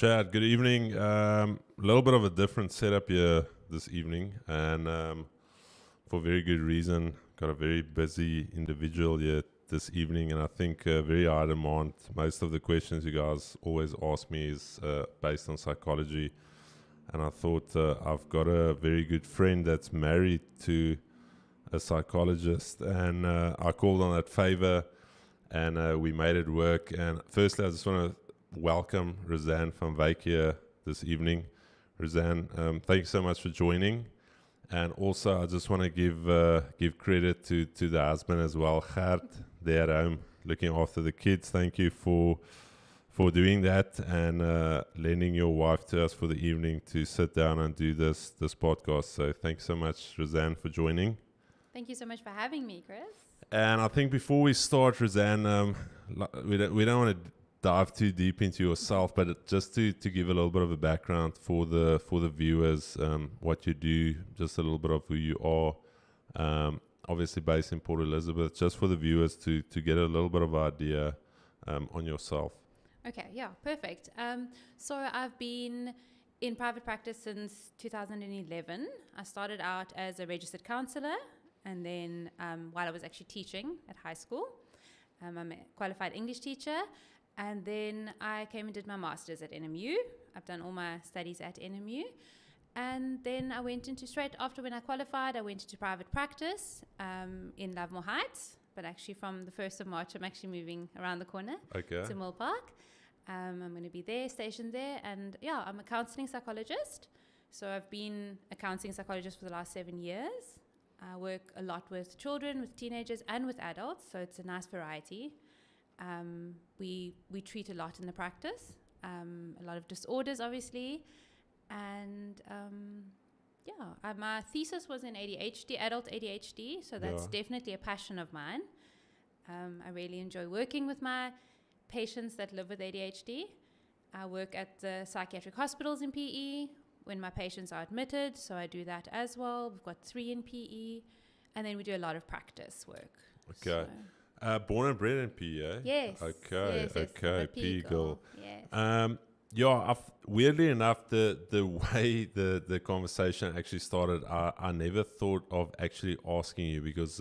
Chad, good evening. A little bit of a different setup here this evening, and for very good reason. Got a very busy individual here this evening, and I think very high demand. Most of the questions you guys always ask me is based on psychology, and I thought I've got a very good friend that's married to a psychologist, and I called on that favor, and we made it work. And firstly, I just want to welcome Roseanne van Wyk here this evening. Roseanne, thank you so much for joining. And also, I just want to give credit to the husband as well, Gert, there at home, looking after the kids. Thank you for doing that and lending your wife to us for the evening to sit down and do this podcast. So thanks so much, Roseanne, for joining. Thank you so much for having me, Chris. And I think before we start, Roseanne, we don't want to dive too deep into yourself, but just to give a little bit of a background for the viewers, what you do, just a little bit of who you are, obviously based in Port Elizabeth, just for the viewers to get a little bit of idea on yourself. Okay, yeah, perfect. So I've been in private practice since 2011. I started out as a registered counsellor, and then while I was actually teaching at high school, I'm a qualified English teacher. And then I came and did my master's at NMU. I've done all my studies at NMU. And then I went into, straight after when I qualified, I went into private practice in Lovemore Heights. But actually from the 1st of March, I'm actually moving around the corner to Mill Park. I'm going to be there, stationed there. And yeah, I'm a counselling psychologist. So I've been a counselling psychologist for the last 7 years. I work a lot with children, with teenagers, and with adults. So it's a nice variety. We treat a lot in the practice, a lot of disorders, obviously, and my thesis was in ADHD, adult ADHD, so that's definitely a passion of mine. I really enjoy working with my patients that live with ADHD. I work at the psychiatric hospitals in PE when my patients are admitted, so I do that as well. We've got 3 in PE, and then we do a lot of practice work. Okay. So. Born and bred in PE, eh? Yes. Okay, yes, okay, PE girl. Yes. Weirdly enough, the way the conversation actually started, I never thought of actually asking you because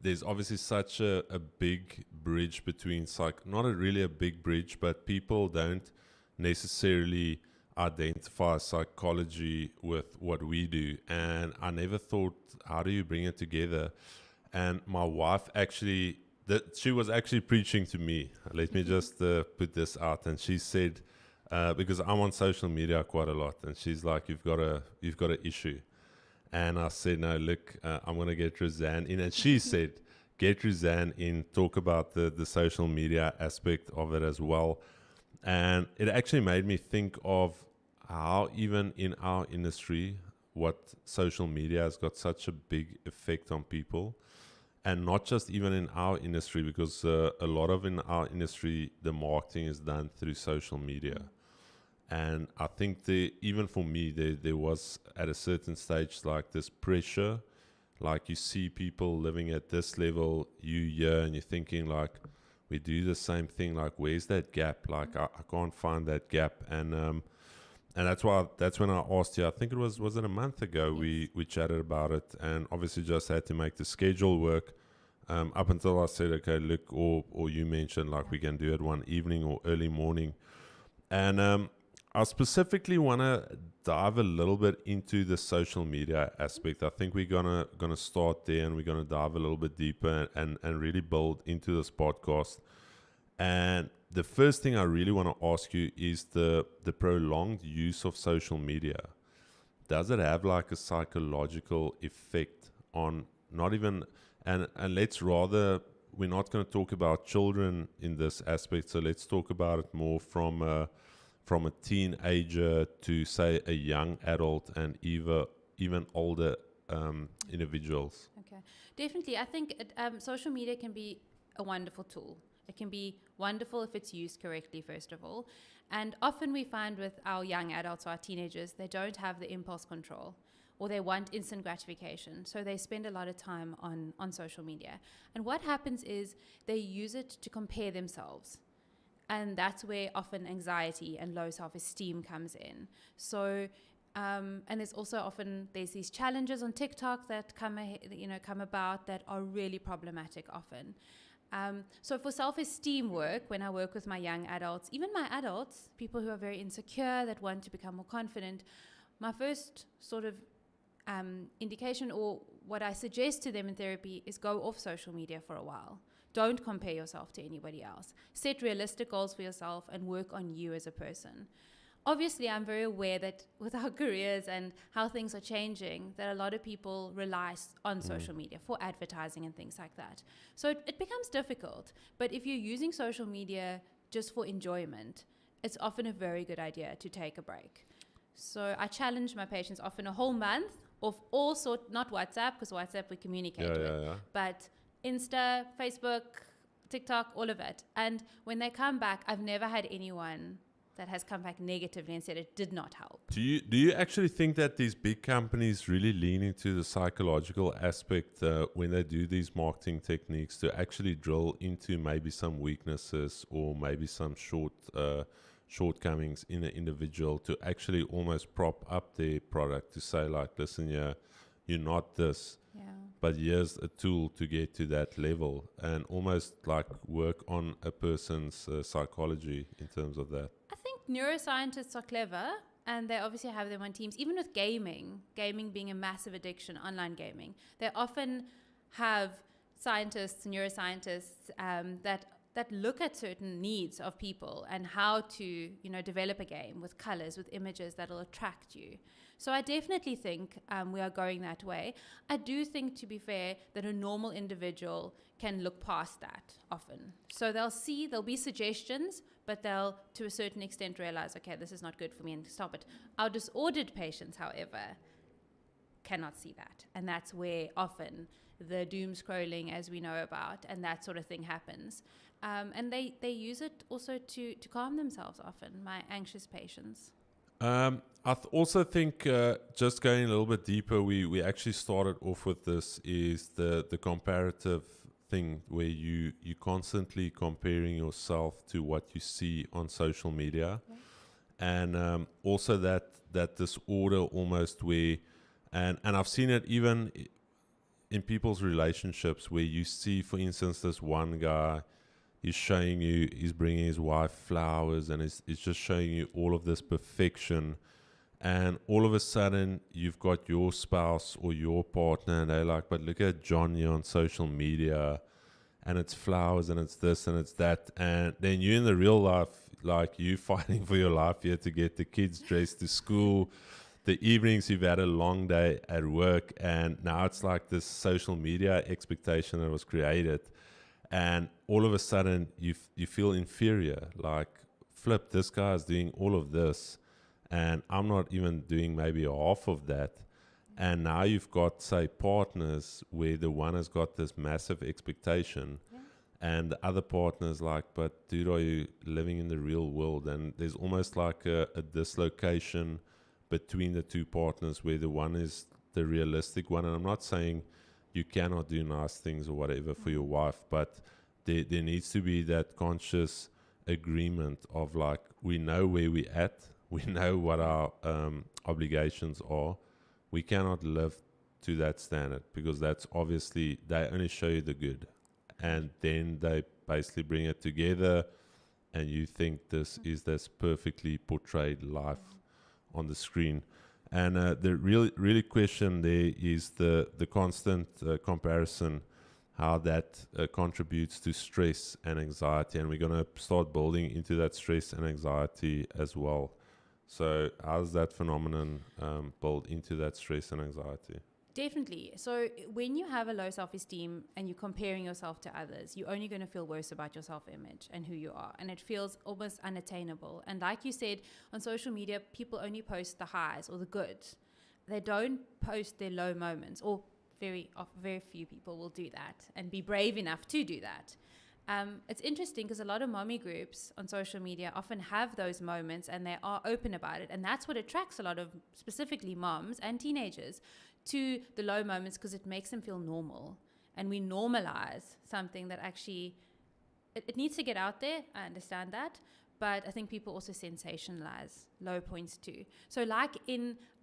there's obviously such a big bridge between not really a big bridge, but people don't necessarily identify psychology with what we do. And I never thought, how do you bring it together? And my wife actually, she was actually preaching to me. Let me just put this out. And she said, because I'm on social media quite a lot, and she's like, you've got an issue. And I said, no, look, I'm going to get Roseanne in. And she said, get Roseanne in, talk about the social media aspect of it as well. And it actually made me think of how even in our industry, what social media has got such a big effect on people. And not just even in our industry, because a lot of in our industry, the marketing is done through social media. And I think even for me, there was at a certain stage like this pressure, like you see people living at this level, you here, and you're thinking like, we do the same thing, like where's that gap? Like I can't find that gap. And that's when I asked you, I think it was it a month ago, Yes. we chatted about it, and obviously just had to make the schedule work up until I said, okay, look, or you mentioned like we can do it one evening or early morning. And I specifically want to dive a little bit into the social media aspect. I think we're gonna start there, and we're gonna dive a little bit deeper and really build into this podcast. And the first thing I really want to ask you is the prolonged use of social media. Does it have like a psychological effect on not even, and let's rather, we're not going to talk about children in this aspect, so let's talk about it more from a teenager to say a young adult and even older individuals. Okay, definitely. I think social media can be a wonderful tool. It can be wonderful if it's used correctly, first of all. And often we find with our young adults or our teenagers, they don't have the impulse control, or they want instant gratification. So they spend a lot of time on social media. And what happens is they use it to compare themselves. And that's where often anxiety and low self-esteem comes in. So, and there's also often, there's these challenges on TikTok that come about that are really problematic often. So for self-esteem work, when I work with my young adults, even my adults, people who are very insecure, that want to become more confident, my first sort of indication, or what I suggest to them in therapy, is go off social media for a while. Don't compare yourself to anybody else. Set realistic goals for yourself and work on you as a person. Obviously, I'm very aware that with our careers and how things are changing, that a lot of people rely on social media for advertising and things like that. So it becomes difficult. But if you're using social media just for enjoyment, it's often a very good idea to take a break. So I challenge my patients often a whole month of all sorts, not WhatsApp, because WhatsApp we communicate with, but Insta, Facebook, TikTok, all of it. And when they come back, I've never had anyone that has come back negatively and said it did not help. Do you actually think that these big companies really lean into the psychological aspect when they do these marketing techniques to actually drill into maybe some weaknesses or maybe some shortcomings in an individual to actually almost prop up their product to say, like, listen, you're not this, but here's a tool to get to that level, and almost like work on a person's psychology in terms of that? I think neuroscientists are clever, and they obviously have them on teams. Even with gaming being a massive addiction, online gaming, they often have scientists, neuroscientists that look at certain needs of people and how to, develop a game with colors, with images that'll attract you. So I definitely think we are going that way. I do think, to be fair, that a normal individual can look past that often. So there'll be suggestions, but they'll, to a certain extent, realize, okay, this is not good for me, and stop it. Our disordered patients, however, cannot see that. And that's where often the doom scrolling, as we know about, and that sort of thing happens. And they use it also to calm themselves often, my anxious patients. I also think just going a little bit deeper, we actually started off with this, is the comparative thing where you constantly comparing yourself to what you see on social media. Yeah. And also that disorder almost where, and I've seen it even in people's relationships where you see, for instance, this one guy, he's bringing his wife flowers and he's just showing you all of this perfection. And all of a sudden, you've got your spouse or your partner, and they're like, but look at John here on social media, and it's flowers, and it's this, and it's that. And then you in the real life, like, you fighting for your life here to get the kids dressed to school. The evenings, you've had a long day at work, and now it's like this social media expectation that was created. And all of a sudden, you feel inferior. Like, flip, this guy is doing all of this, and I'm not even doing maybe half of that. And now you've got, say, partners where the one has got this massive expectation, and the other partner's like, but dude, are you living in the real world? And there's almost like a dislocation between the two partners where the one is the realistic one. And I'm not saying you cannot do nice things or whatever for your wife, but there needs to be that conscious agreement of, like, we know where we're at, we know what our obligations are. We cannot live to that standard, because that's obviously, they only show you the good, and then they basically bring it together, and you think this is this perfectly portrayed life on the screen. And the really question there is the constant comparison, how that contributes to stress and anxiety. And we're going to start building into that stress and anxiety as well. So how does that phenomenon build into that stress and anxiety? Definitely. So when you have a low self-esteem and you're comparing yourself to others, you're only going to feel worse about your self-image and who you are. And it feels almost unattainable. And like you said, on social media, people only post the highs or the good. They don't post their low moments, or very few people will do that and be brave enough to do that. It's interesting because a lot of mommy groups on social media often have those moments, and they are open about it. And that's what attracts a lot of specifically moms and teenagers to the low moments, because it makes them feel normal. And we normalize something that actually it needs to get out there. I understand that. But I think people also sensationalize low points too. So like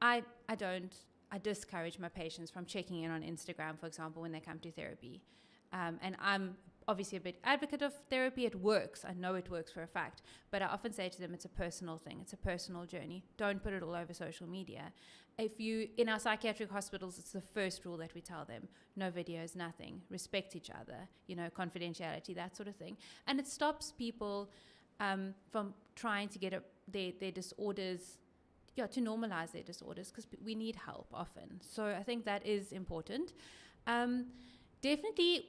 I discourage my patients from checking in on Instagram, for example, when they come to therapy. And I'm obviously a big advocate of therapy. It works. I know it works for a fact. But I often say to them, it's a personal thing. It's a personal journey. Don't put it all over social media. In our psychiatric hospitals, it's the first rule that we tell them. No videos, nothing. Respect each other, confidentiality, that sort of thing. And it stops people from trying to get their disorders, to normalize their disorders, because we need help often. So I think that is important. Definitely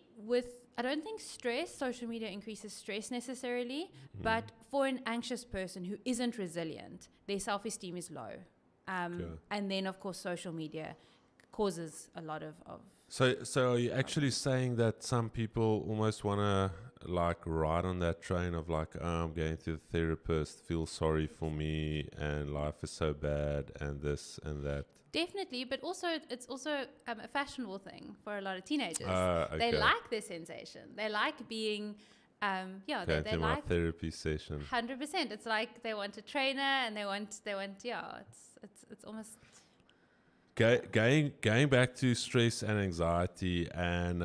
I don't think social media increases stress necessarily, but for an anxious person who isn't resilient, their self-esteem is low. And then, of course, social media causes a lot of So are you actually saying that some people almost want to ride on that train of I'm going to the therapist, feel sorry for me, and life is so bad, and this and that? Definitely, but it's also a fashionable thing for a lot of teenagers. Okay. They like their sensation. They like being, they my like therapy session. 100%. It's like they want a trainer, and they want. It's almost. Going back to stress and anxiety, and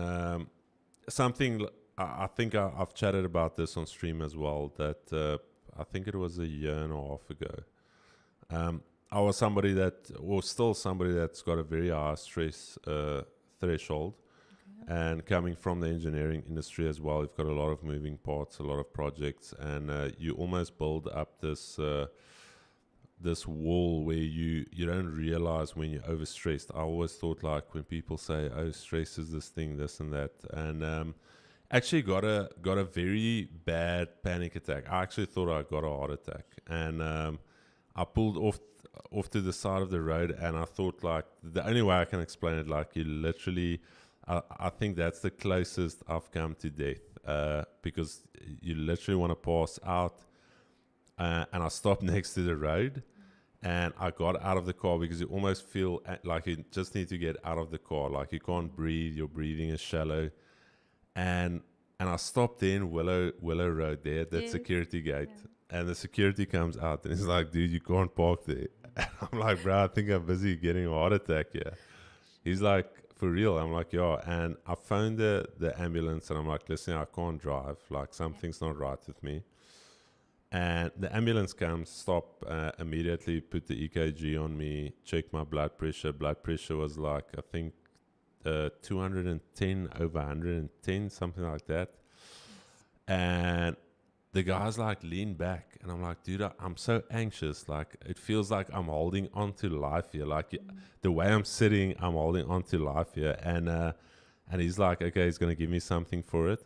something I think I've chatted about this on stream as well, that I think it was a year and a half ago. I was still somebody that's got a very high stress threshold. Okay. And coming from the engineering industry as well, you've got a lot of moving parts, a lot of projects, and you almost build up this wall where you don't realize when you're overstressed. I always thought when people say, oh, stress is this thing, this and that, and actually got a very bad panic attack. I actually thought I got a heart attack, and I pulled off to the side of the road, and I thought the only way I can explain it, you literally, I think that's the closest I've come to death, because you literally want to pass out, and I stopped next to the road. And I got out of the car because you almost feel like you just need to get out of the car. You can't breathe. Your breathing is shallow. And I stopped in Willow Road there at that security gate. Yeah. And the security comes out and he's like, dude, you can't park there. And I'm like, bro, I think I'm busy getting a heart attack here. He's like, for real? I'm like, yeah. And I phoned the ambulance and I'm like, listen, I can't drive. Something's not right with me. And the ambulance comes, stop immediately, put the EKG on me, check my blood pressure. Blood pressure was I think 210 over 110, something like that. And the guy's lean back. And I'm like, dude, I'm so anxious. It feels like I'm holding on to life here. The way I'm sitting, I'm holding on to life here. And he's like, okay, he's going to give me something for it.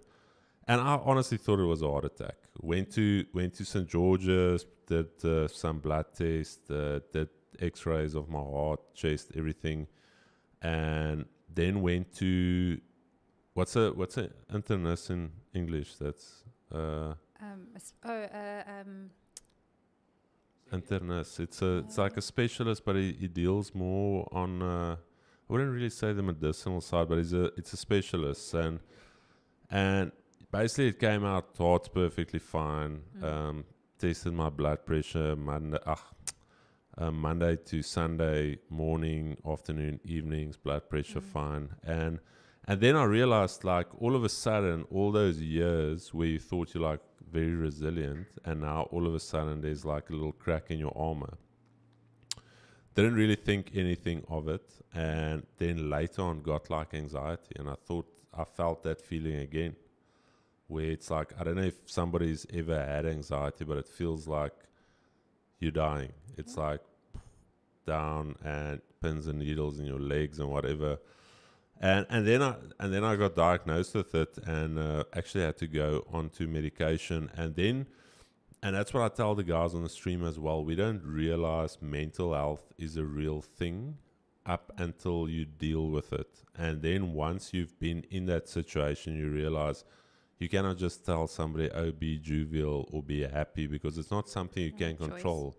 And I honestly thought it was a heart attack. Went to St. George's, did some blood tests, did X-rays of my heart, chest, everything, and then went to what's a internist in English? That's internist. It's like a specialist, but he deals more on. I wouldn't really say the medicinal side, but it's a specialist, and basically it came out heart's perfectly fine. Tested my blood pressure Monday to Sunday, morning, afternoon, evenings, blood pressure fine. And then I realized all of a sudden, all those years where you thought you're very resilient, and now all of a sudden there's a little crack in your armor. Didn't really think anything of it, and then later on got anxiety, and I felt that feeling again, where it's I don't know if somebody's ever had anxiety, but it feels like you're dying. It's down and pins and needles in your legs and whatever. And then I got diagnosed with it, and actually had to go onto medication. And that's what I tell the guys on the stream as well. We don't realize mental health is a real thing up until you deal with it. And then once you've been in that situation, you realize you cannot just tell somebody, oh, be jovial or be happy, because it's not something you can control.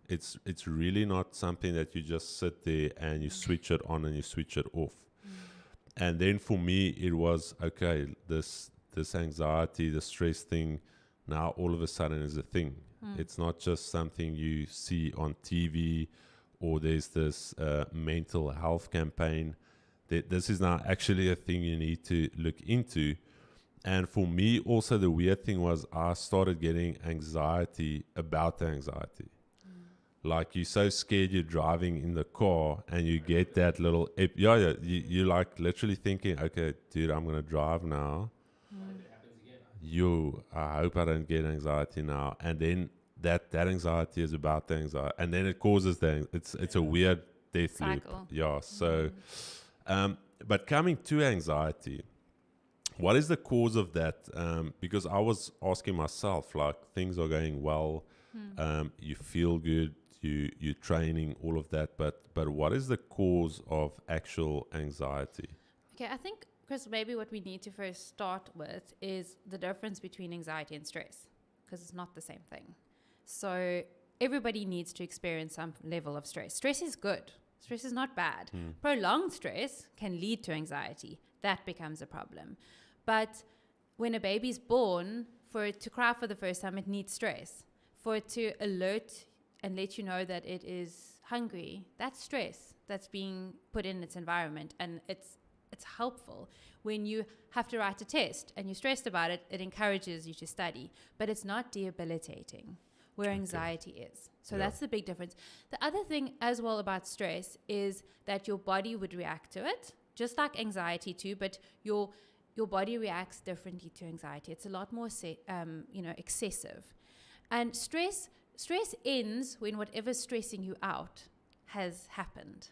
It's really not something that you just sit there and you switch it on and you switch it off. And then for me, it was, okay, this this anxiety, the stress thing, now all of a sudden is a thing. It's not just something you see on TV, or there's this mental health campaign. This is now actually a thing you need to look into. And for me, also, the weird thing was I started getting anxiety about the anxiety. Like, you're so scared you're driving in the car and you get that little... you're like literally thinking, okay, dude, I'm going to drive now. I hope I don't get anxiety now. And then that anxiety is about the anxiety. And then it causes it's a weird death loop. Cycle. Yeah, so... but coming to anxiety... What is the cause of that? Because I was asking myself, like, things are going well, you feel good, you're training, all of that, but what is the cause of actual anxiety? Okay, I think, Chris, maybe what we need to first start with is the difference between anxiety and stress, because it's not the same thing. So everybody needs to experience some level of stress. Stress is good. Stress is not bad. Prolonged stress can lead to anxiety. That becomes a problem. But when a baby's born, for it to cry for the first time, it needs stress. For it to alert and let you know that it is hungry, that's stress that's being put in its environment, and it's helpful. When you have to write a test and you're stressed about it, it encourages you to study, but it's not debilitating, where anxiety is. So that's the big difference. The other thing as well about stress is that your body would react to it, just like anxiety too, but your body reacts differently to anxiety. It's a lot more, excessive. And stress ends when whatever's stressing you out has happened.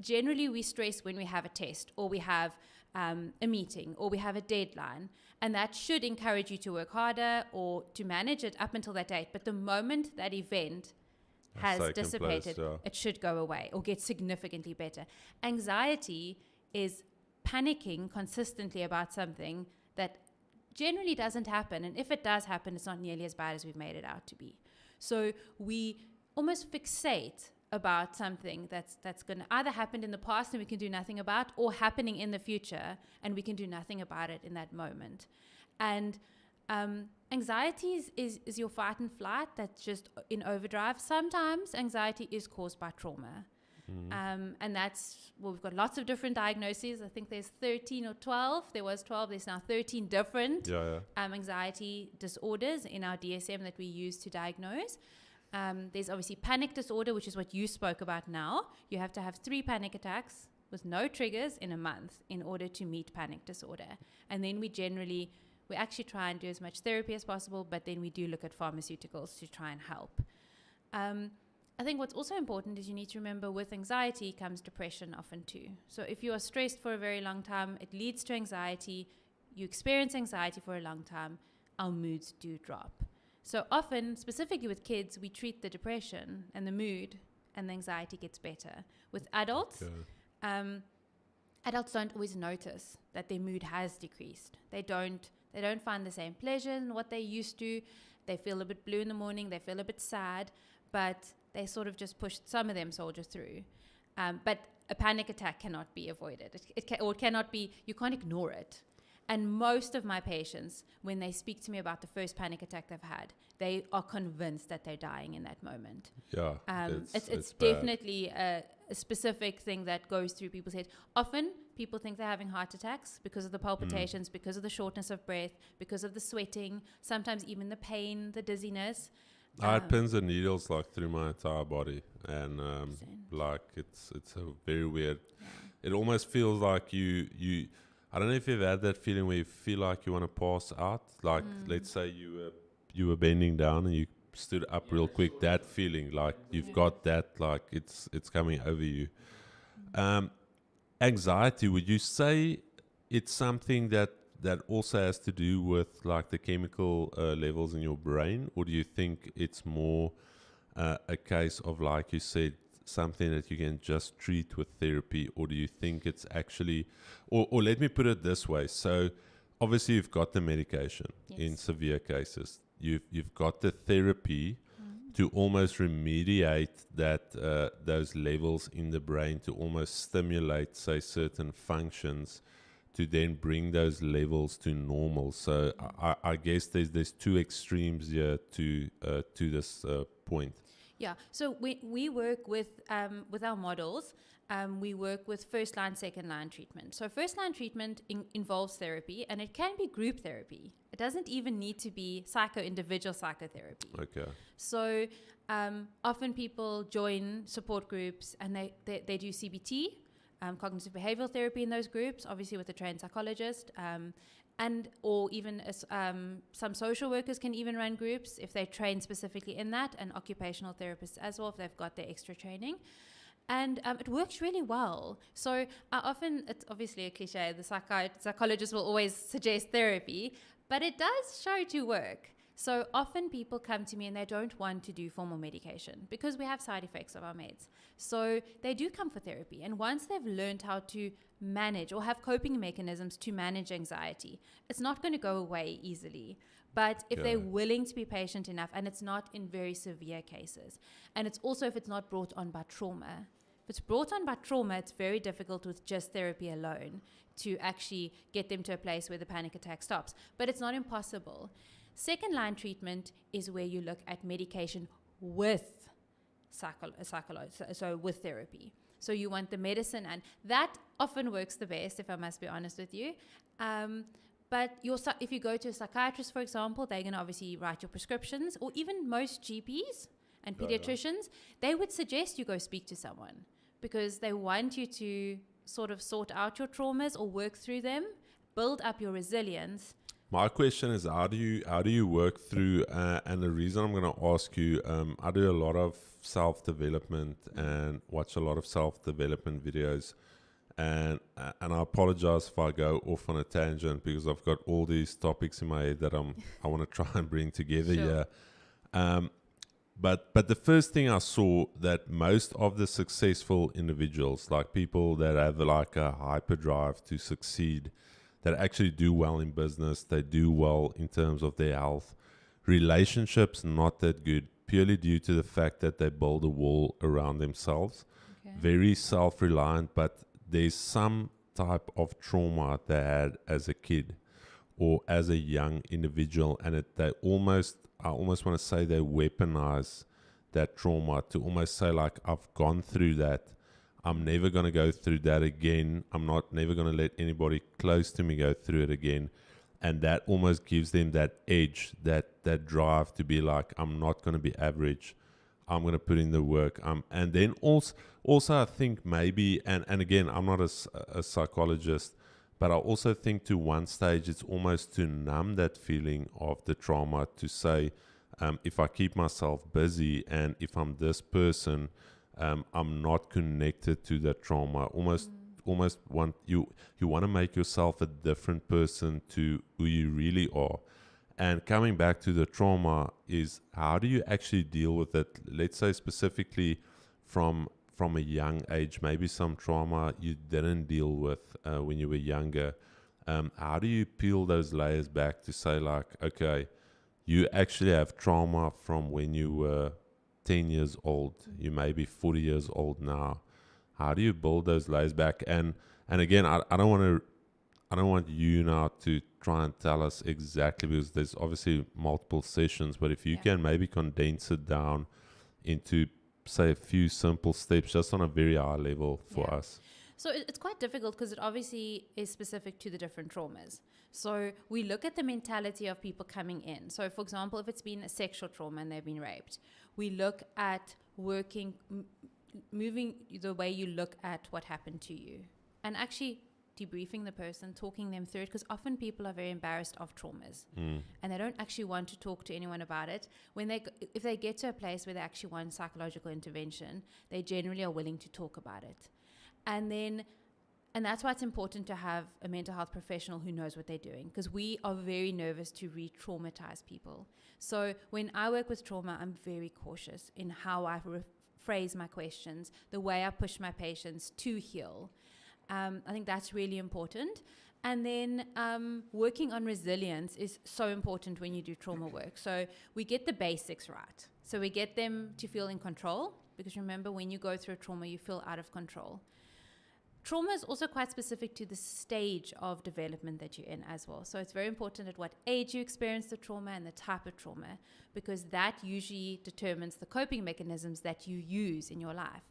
Generally we stress when we have a test, or we have a meeting, or we have a deadline. And that should encourage you to work harder or to manage it up until that date. But the moment that event has dissipated, it should go away or get significantly better. Anxiety is panicking consistently about something that generally doesn't happen. And if it does happen, it's not nearly as bad as we've made it out to be. So we almost fixate about something that's going to either happen in the past and we can do nothing about, or happening in the future and we can do nothing about it in that moment. And anxiety is your fight and flight that's just in overdrive. Sometimes anxiety is caused by trauma. And we've got lots of different diagnoses. I think there's 13 or 12. There was 12. There's now 13 different anxiety disorders in our DSM that we use to diagnose. There's obviously panic disorder, which is what you spoke about now. You have to have 3 panic attacks with no triggers in a month in order to meet panic disorder. And then we actually try and do as much therapy as possible, but then we do look at pharmaceuticals to try and help. I think what's also important is you need to remember with anxiety comes depression often too. So if you are stressed for a very long time, it leads to anxiety. You experience anxiety for a long time, our moods do drop. So often, specifically with kids, we treat the depression and the mood, and the anxiety gets better. With adults, adults don't always notice that their mood has decreased. They don't find the same pleasure in what they used to. They feel a bit blue in the morning. They feel a bit sad, but they sort of just pushed some of them soldier through. But a panic attack cannot be avoided. It cannot be, you can't ignore it. And most of my patients, when they speak to me about the first panic attack they've had, they are convinced that they're dying in that moment. Yeah, it's definitely a specific thing that goes through people's heads. Often, people think they're having heart attacks because of the palpitations, because of the shortness of breath, because of the sweating, sometimes even the pain, the dizziness. I had pins and needles like through my entire body, and like it's a very weird. Yeah. It almost feels like you. I don't know if you've had that feeling where you feel like you want to pass out. Like let's say you were bending down and you stood up real quick. That feeling, like you've got that, like it's coming over you. Anxiety. Would you say it's something that also has to do with like the chemical levels in your brain, or do you think it's more a case of, like you said, something that you can just treat with therapy, or do you think it's actually, or let me put it this way, so obviously you've got the medication in severe cases, you've got the therapy to almost remediate that those levels in the brain, to almost stimulate, say, certain functions to then bring those levels to normal. So I guess there's two extremes here to this point. Yeah. So we work with our models. We work with first line, second line treatment. So first line treatment involves therapy, and it can be group therapy. It doesn't even need to be individual psychotherapy. Okay. So often people join support groups and they do CBT, cognitive behavioral therapy in those groups, obviously with a trained psychologist, or even some social workers can even run groups if they train specifically in that, and occupational therapists as well if they've got their extra training. And it works really well. So it's obviously a cliche, the psychologist will always suggest therapy, but it does show to work. So often people come to me and they don't want to do formal medication because we have side effects of our meds. So they do come for therapy. And once they've learned how to manage or have coping mechanisms to manage anxiety, it's not going to go away easily. But if they're willing to be patient enough, and it's not in very severe cases, and it's also if it's not brought on by trauma. If it's brought on by trauma, it's very difficult with just therapy alone to actually get them to a place where the panic attack stops. But it's not impossible. Second line treatment is where you look at medication with so with therapy. So you want the medicine, and that often works the best, if I must be honest with you. But if you go to a psychiatrist, for example, they're going to obviously write your prescriptions, or even most GPs and pediatricians, they would suggest you go speak to someone because they want you to sort of sort out your traumas or work through them, build up your resilience. My question is, how do you work through? And the reason I'm going to ask you, I do a lot of self-development and watch a lot of self-development videos, and I apologize if I go off on a tangent because I've got all these topics in my head that I want to try and bring together here. But the first thing I saw that most of the successful individuals, like people that have like a hyperdrive to succeed, that actually do well in business, they do well in terms of their health, relationships not that good, purely due to the fact that they build a wall around themselves. Okay. Very self-reliant, but there's some type of trauma they had as a kid or as a young individual, and I almost want to say they weaponize that trauma to almost say like, I've gone through that, I'm never going to go through that again, I'm never going to let anybody close to me go through it again. And that almost gives them that edge, that drive to be like, I'm not going to be average, I'm going to put in the work. And then also I think maybe, and again, I'm not a psychologist, but I also think to one stage it's almost to numb that feeling of the trauma, to say, if I keep myself busy and if I'm this person, I'm not connected to that trauma. Almost want you want to make yourself a different person to who you really are. And coming back to the trauma is, how do you actually deal with it? Let's say specifically from a young age, maybe some trauma you didn't deal with when you were younger. How do you peel those layers back to say like, okay, you actually have trauma from when you were 10 years old, you may be 40 years old now. How do you build those layers back? And again, I don't want you now to try and tell us exactly, because there's obviously multiple sessions, but if you can maybe condense it down into, say, a few simple steps just on a very high level for us. So it's quite difficult because it obviously is specific to the different traumas. So we look at the mentality of people coming in. So for example, if it's been a sexual trauma and they've been raped, we look at moving the way you look at what happened to you, and actually debriefing the person, talking them through it, because often people are very embarrassed of traumas and they don't actually want to talk to anyone about it. If they get to a place where they actually want psychological intervention, they generally are willing to talk about it. And that's why it's important to have a mental health professional who knows what they're doing, because we are very nervous to re-traumatize people. So when I work with trauma, I'm very cautious in how I phrase my questions, the way I push my patients to heal. I think that's really important. And then working on resilience is so important when you do trauma work. So we get the basics right. So we get them to feel in control, because remember, when you go through a trauma, you feel out of control. trauma is also quite specific to the stage of development that you're in as well. So it's very important at what age you experience the trauma and the type of trauma, because that usually determines the coping mechanisms that you use in your life.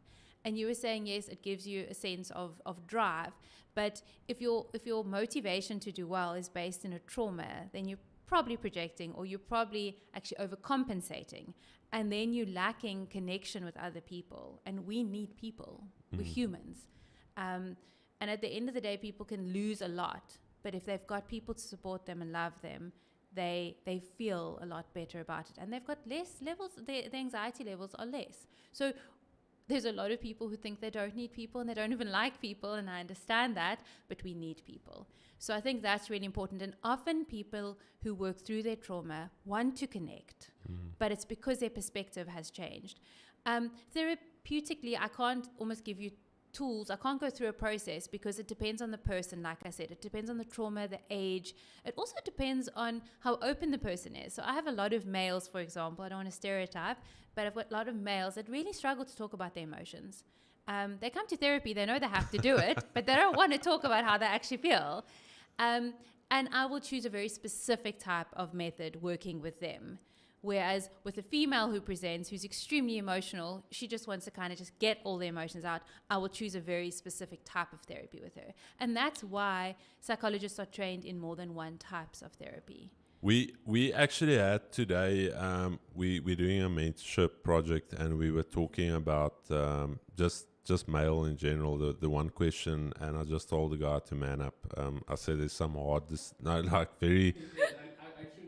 And you were saying, yes, it gives you a sense of drive. But if your motivation to do well is based in a trauma, then you're probably projecting, or you're probably actually overcompensating. And then you're lacking connection with other people. And we need people. We're humans. And at the end of the day, people can lose a lot. But if they've got people to support them and love them, they feel a lot better about it. And they've got less levels, the anxiety levels are less. So there's a lot of people who think they don't need people and they don't even like people, and I understand that, but we need people. So I think that's really important. And often people who work through their trauma want to connect, but it's because their perspective has changed. Therapeutically, I can't almost give you tools. I can't go through a process because it depends on the person. Like I said, it depends on the trauma, the age. It also depends on how open the person is. So I have a lot of males, for example. I don't want to stereotype, but I've got a lot of males that really struggle to talk about their emotions. They come to therapy, they know they have to do it, but they don't want to talk about how they actually feel. And I will choose a very specific type of method working with them. Whereas with a female who presents, who's extremely emotional, she just wants to kind of just get all the emotions out, I will choose a very specific type of therapy with her. And that's why psychologists are trained in more than one types of therapy. We actually had today, we're doing a mentorship project, and we were talking about just male in general, the one question, and I just told the guy to man up. I said there's some very...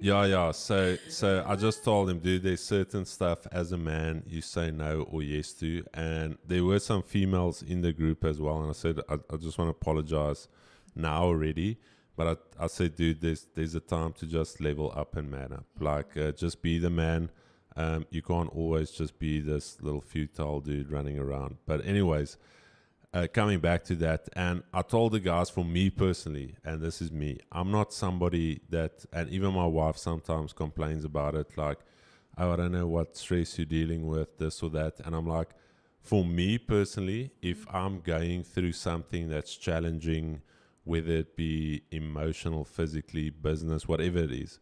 Yeah. So I just told him, dude, there's certain stuff as a man you say no or yes to. And there were some females in the group as well. And I said, I just want to apologize now already. But I said, dude, there's a time to just level up and man up. Like, just be the man. You can't always just be this little futile dude running around. But anyways, coming back to that, and I told the guys, for me personally, and this is me, I'm not somebody that, and even my wife sometimes complains about it, like, oh, I don't know what stress you're dealing with, this or that. And I'm like, for me personally, if I'm going through something that's challenging, whether it be emotional, physically, business, whatever it is,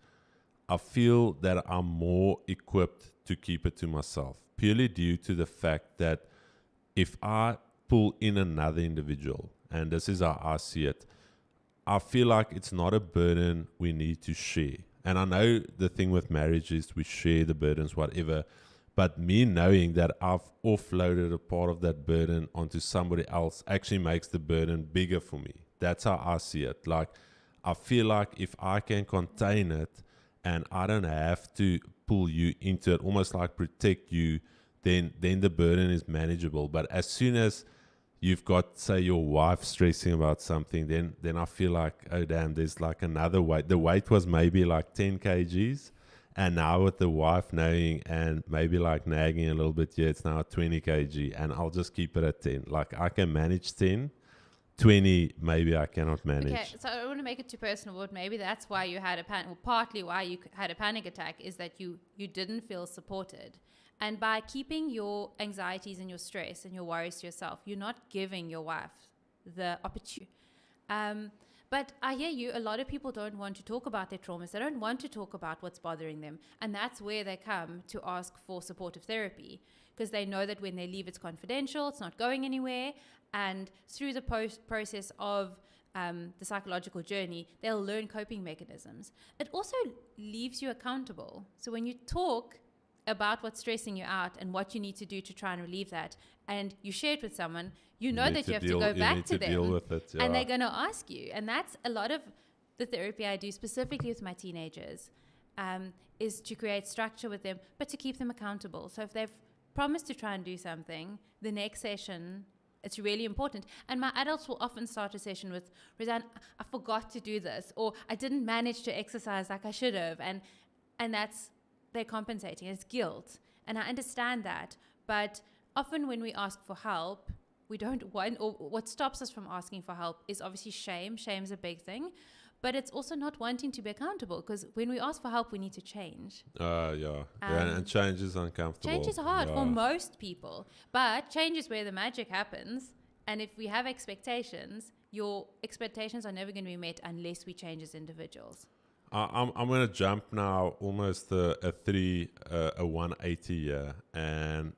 I feel that I'm more equipped to keep it to myself, purely due to the fact that if I pull in another individual, and this is how I see it, I feel like it's not a burden we need to share. And I know the thing with marriage is we share the burdens, whatever, but me knowing that I've offloaded a part of that burden onto somebody else actually makes the burden bigger for me. That's how I see it. Like, I feel like if I can contain it and I don't have to pull you into it, almost like protect you, then the burden is manageable. But as soon as you've got, say, your wife stressing about something, then I feel like, oh damn, there's like another weight. The weight was maybe like 10 kgs, and now with the wife knowing and maybe like nagging a little bit, yeah, it's now 20 kg, and I'll just keep it at 10. Like, I can manage 10, 20 maybe I cannot manage. Okay, so I don't want to make it too personal, but maybe that's why you had partly why you had a panic attack is that you didn't feel supported. And by keeping your anxieties and your stress and your worries to yourself, you're not giving your wife the opportunity. But I hear you, a lot of people don't want to talk about their traumas. They don't want to talk about what's bothering them. And that's where they come to ask for supportive therapy, because they know that when they leave, it's confidential, it's not going anywhere. And through the process of the psychological journey, they'll learn coping mechanisms. It also leaves you accountable. So when you talk about what's stressing you out and what you need to do to try and relieve that, and you share it with someone, you know that you have to go back to them, deal with it, yeah. And they're going to ask you. And that's a lot of the therapy I do specifically with my teenagers, is to create structure with them, but to keep them accountable. So if they've promised to try and do something, the next session, it's really important. And my adults will often start a session with, Roseanne, I forgot to do this, or I didn't manage to exercise like I should have. And that's, they're compensating. It's guilt. And I understand that. But often when we ask for help, we don't want, or what stops us from asking for help is obviously shame. Shame's a big thing. But it's also not wanting to be accountable, because when we ask for help, we need to change. And change is uncomfortable. Change is hard for most people. But change is where the magic happens. And if we have expectations, your expectations are never going to be met unless we change as individuals. I'm going to jump now almost a 180 year, and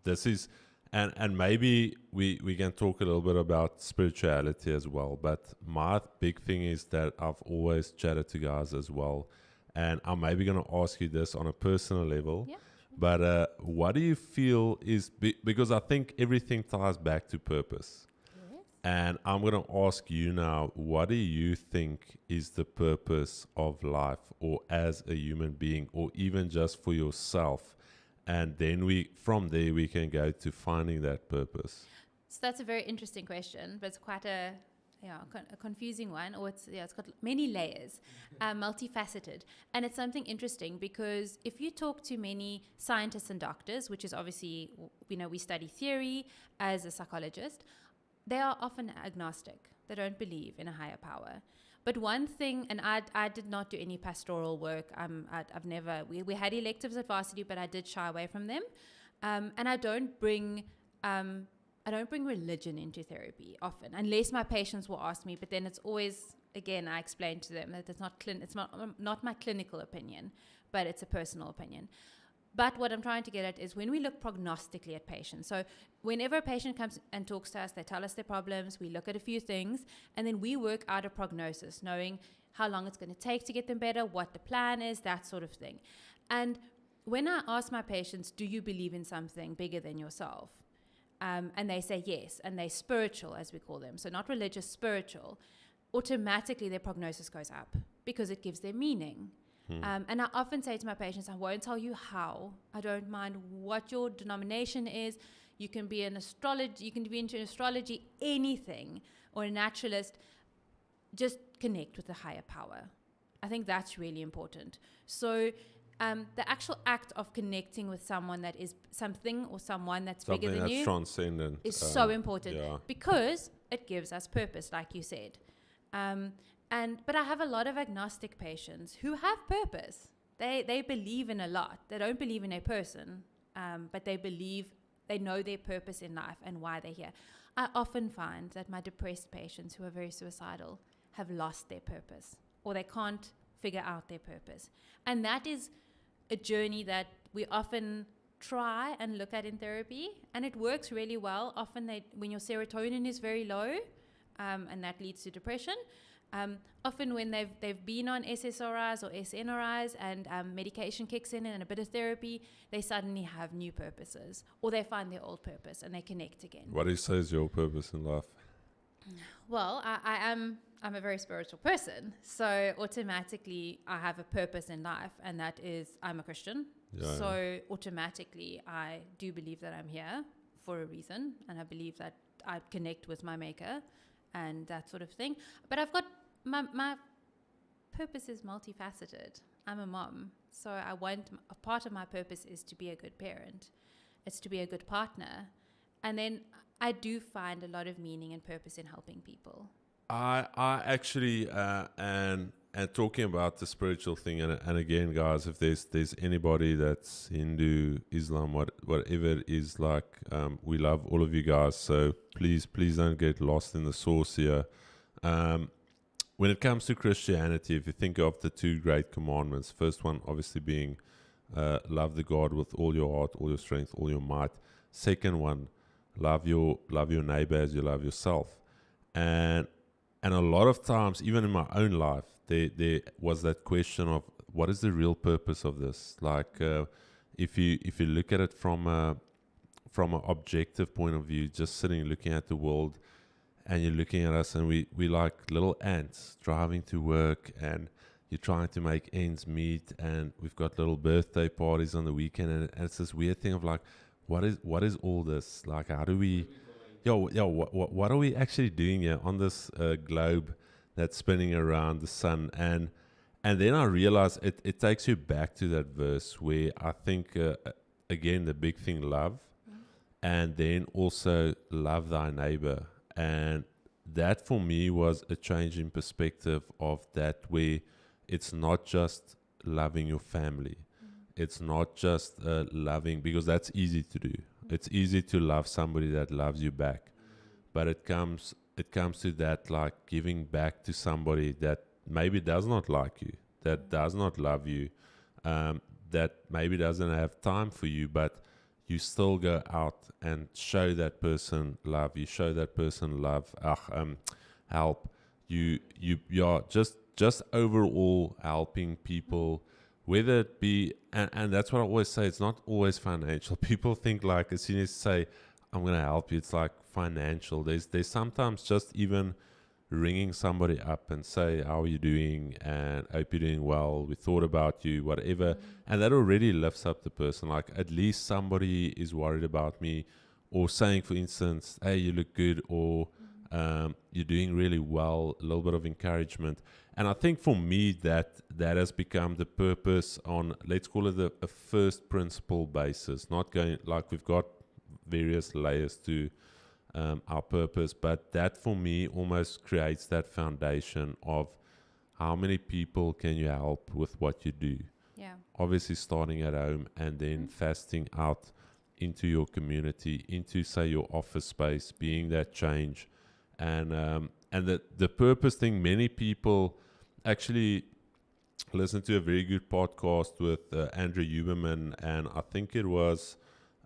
this is, and maybe we can talk a little bit about spirituality as well, but my big thing is that I've always chatted to guys as well, and I'm maybe going to ask you this on a personal level, Yeah. but what do you feel is, because I think everything ties back to purpose. And I'm going to ask you now, what do you think is the purpose of life, or as a human being, or even just for yourself? And then from there, we can go to finding that purpose. So that's a very interesting question, but it's quite a confusing one, or it's got many layers, multifaceted. And it's something interesting because if you talk to many scientists and doctors, which is obviously, we study theory as a psychologist, they are often agnostic. They don't believe in a higher power. But one thing, and I did not do any pastoral work. I've never. We had electives at varsity, but I did shy away from them. And I don't bring religion into therapy often, unless my patients will ask me. But then it's always, again, I explain to them that it's not my clinical opinion, but it's a personal opinion. But what I'm trying to get at is when we look prognostically at patients. So whenever a patient comes and talks to us, they tell us their problems, we look at a few things, and then we work out a prognosis, knowing how long it's going to take to get them better, what the plan is, that sort of thing. And when I ask my patients, do you believe in something bigger than yourself? And they say yes, and they're spiritual, as we call them. So not religious, spiritual. Automatically, their prognosis goes up because it gives them meaning. And I often say to my patients, I won't tell you how. I don't mind what your denomination is. You can be an astrology, you can be into astrology, anything, or a naturalist. Just connect with the higher power. I think that's really important. So the actual act of connecting with someone that is something or someone that's bigger than you transcendent is so important because it gives us purpose, like you said. But I have a lot of agnostic patients who have purpose. They believe in a lot. They don't believe in a person, but they know their purpose in life and why they're here. I often find that my depressed patients who are very suicidal have lost their purpose, or they can't figure out their purpose. And that is a journey that we often try and look at in therapy, and it works really well. Often when your serotonin is very low, and that leads to depression, often when they've been on SSRIs or SNRIs and medication kicks in and a bit of therapy, they suddenly have new purposes, or they find their old purpose and they connect again. What do you say is your purpose in life? Well, I'm a very spiritual person, so automatically I have a purpose in life, and that is I'm a Christian. So automatically I do believe that I'm here for a reason, and I believe that I connect with my maker and that sort of thing. But I've got my purpose is multifaceted. I'm a mom, so a part of my purpose is to be a good parent. It's to be a good partner. And then I do find a lot of meaning and purpose in helping people. I actually, and talking about the spiritual thing, and again, guys, if there's anybody that's Hindu, Islam, whatever it is, like, we love all of you guys, so please don't get lost in the sauce here. When it comes to Christianity, if you think of the two great commandments, first one obviously being love the God with all your heart, all your strength, all your might. Second one, love your neighbor as you love yourself. And a lot of times, even in my own life, there was that question of what is the real purpose of this? Like, if you look at it from an objective point of view, just sitting looking at the world, and you're looking at us, and we like little ants driving to work, and you're trying to make ends meet, and we've got little birthday parties on the weekend, and it's this weird thing of like, what is all this? Like, how do we? What are we actually doing here on this globe that's spinning around the sun? And then I realized it takes you back to that verse where I think, again, the big thing, love, and then also love thy neighbor. And that for me was a change in perspective of that, where it's not just loving your family. It's not just loving, because that's easy to do. It's easy to love somebody that loves you back. but it comes to that, like giving back to somebody that maybe does not like you, that does not love you, that maybe doesn't have time for you, but you still go out and show that person love. You show that person love, help. You're just overall helping people, whether it be, and that's what I always say, it's not always financial. People think like as soon as you say, I'm going to help you, it's like financial. There's sometimes just even ringing somebody up and say, how are you doing? And hope you're doing well. We thought about you, whatever. And that already lifts up the person. Like at least somebody is worried about me, or saying, for instance, hey, you look good, or you're doing really well, a little bit of encouragement. And I think for me that has become the purpose on, let's call it a first principle basis, not going like we've got various layers to our purpose, but that for me almost creates that foundation of how many people can you help with what you do. Yeah. Obviously starting at home and then fasting out into your community, into say your office space, being that change. And the purpose thing, many people actually listen to a very good podcast with Andrew Huberman, and I think it was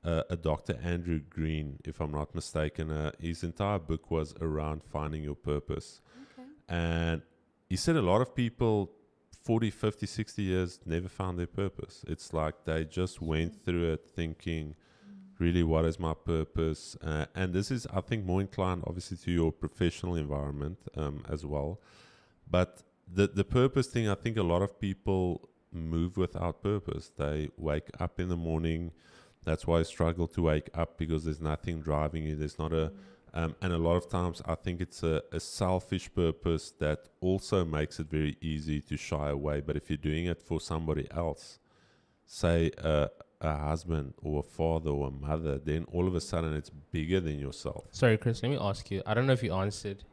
a Dr. Andrew Green, if I'm not mistaken. His entire book was around finding your purpose. Okay. And he said a lot of people 40, 50, 60 years never found their purpose. It's like they just went through it thinking, really, what is my purpose? And this is, I think, more inclined, obviously, to your professional environment as well. But the purpose thing, I think a lot of people move without purpose. They wake up in the morning. That's why I struggle to wake up, because there's nothing driving you. There's not a... and a lot of times, I think it's a selfish purpose that also makes it very easy to shy away. But if you're doing it for somebody else, say a husband or a father or a mother, then all of a sudden it's bigger than yourself. Sorry, Chris, let me ask you. I don't know if you answered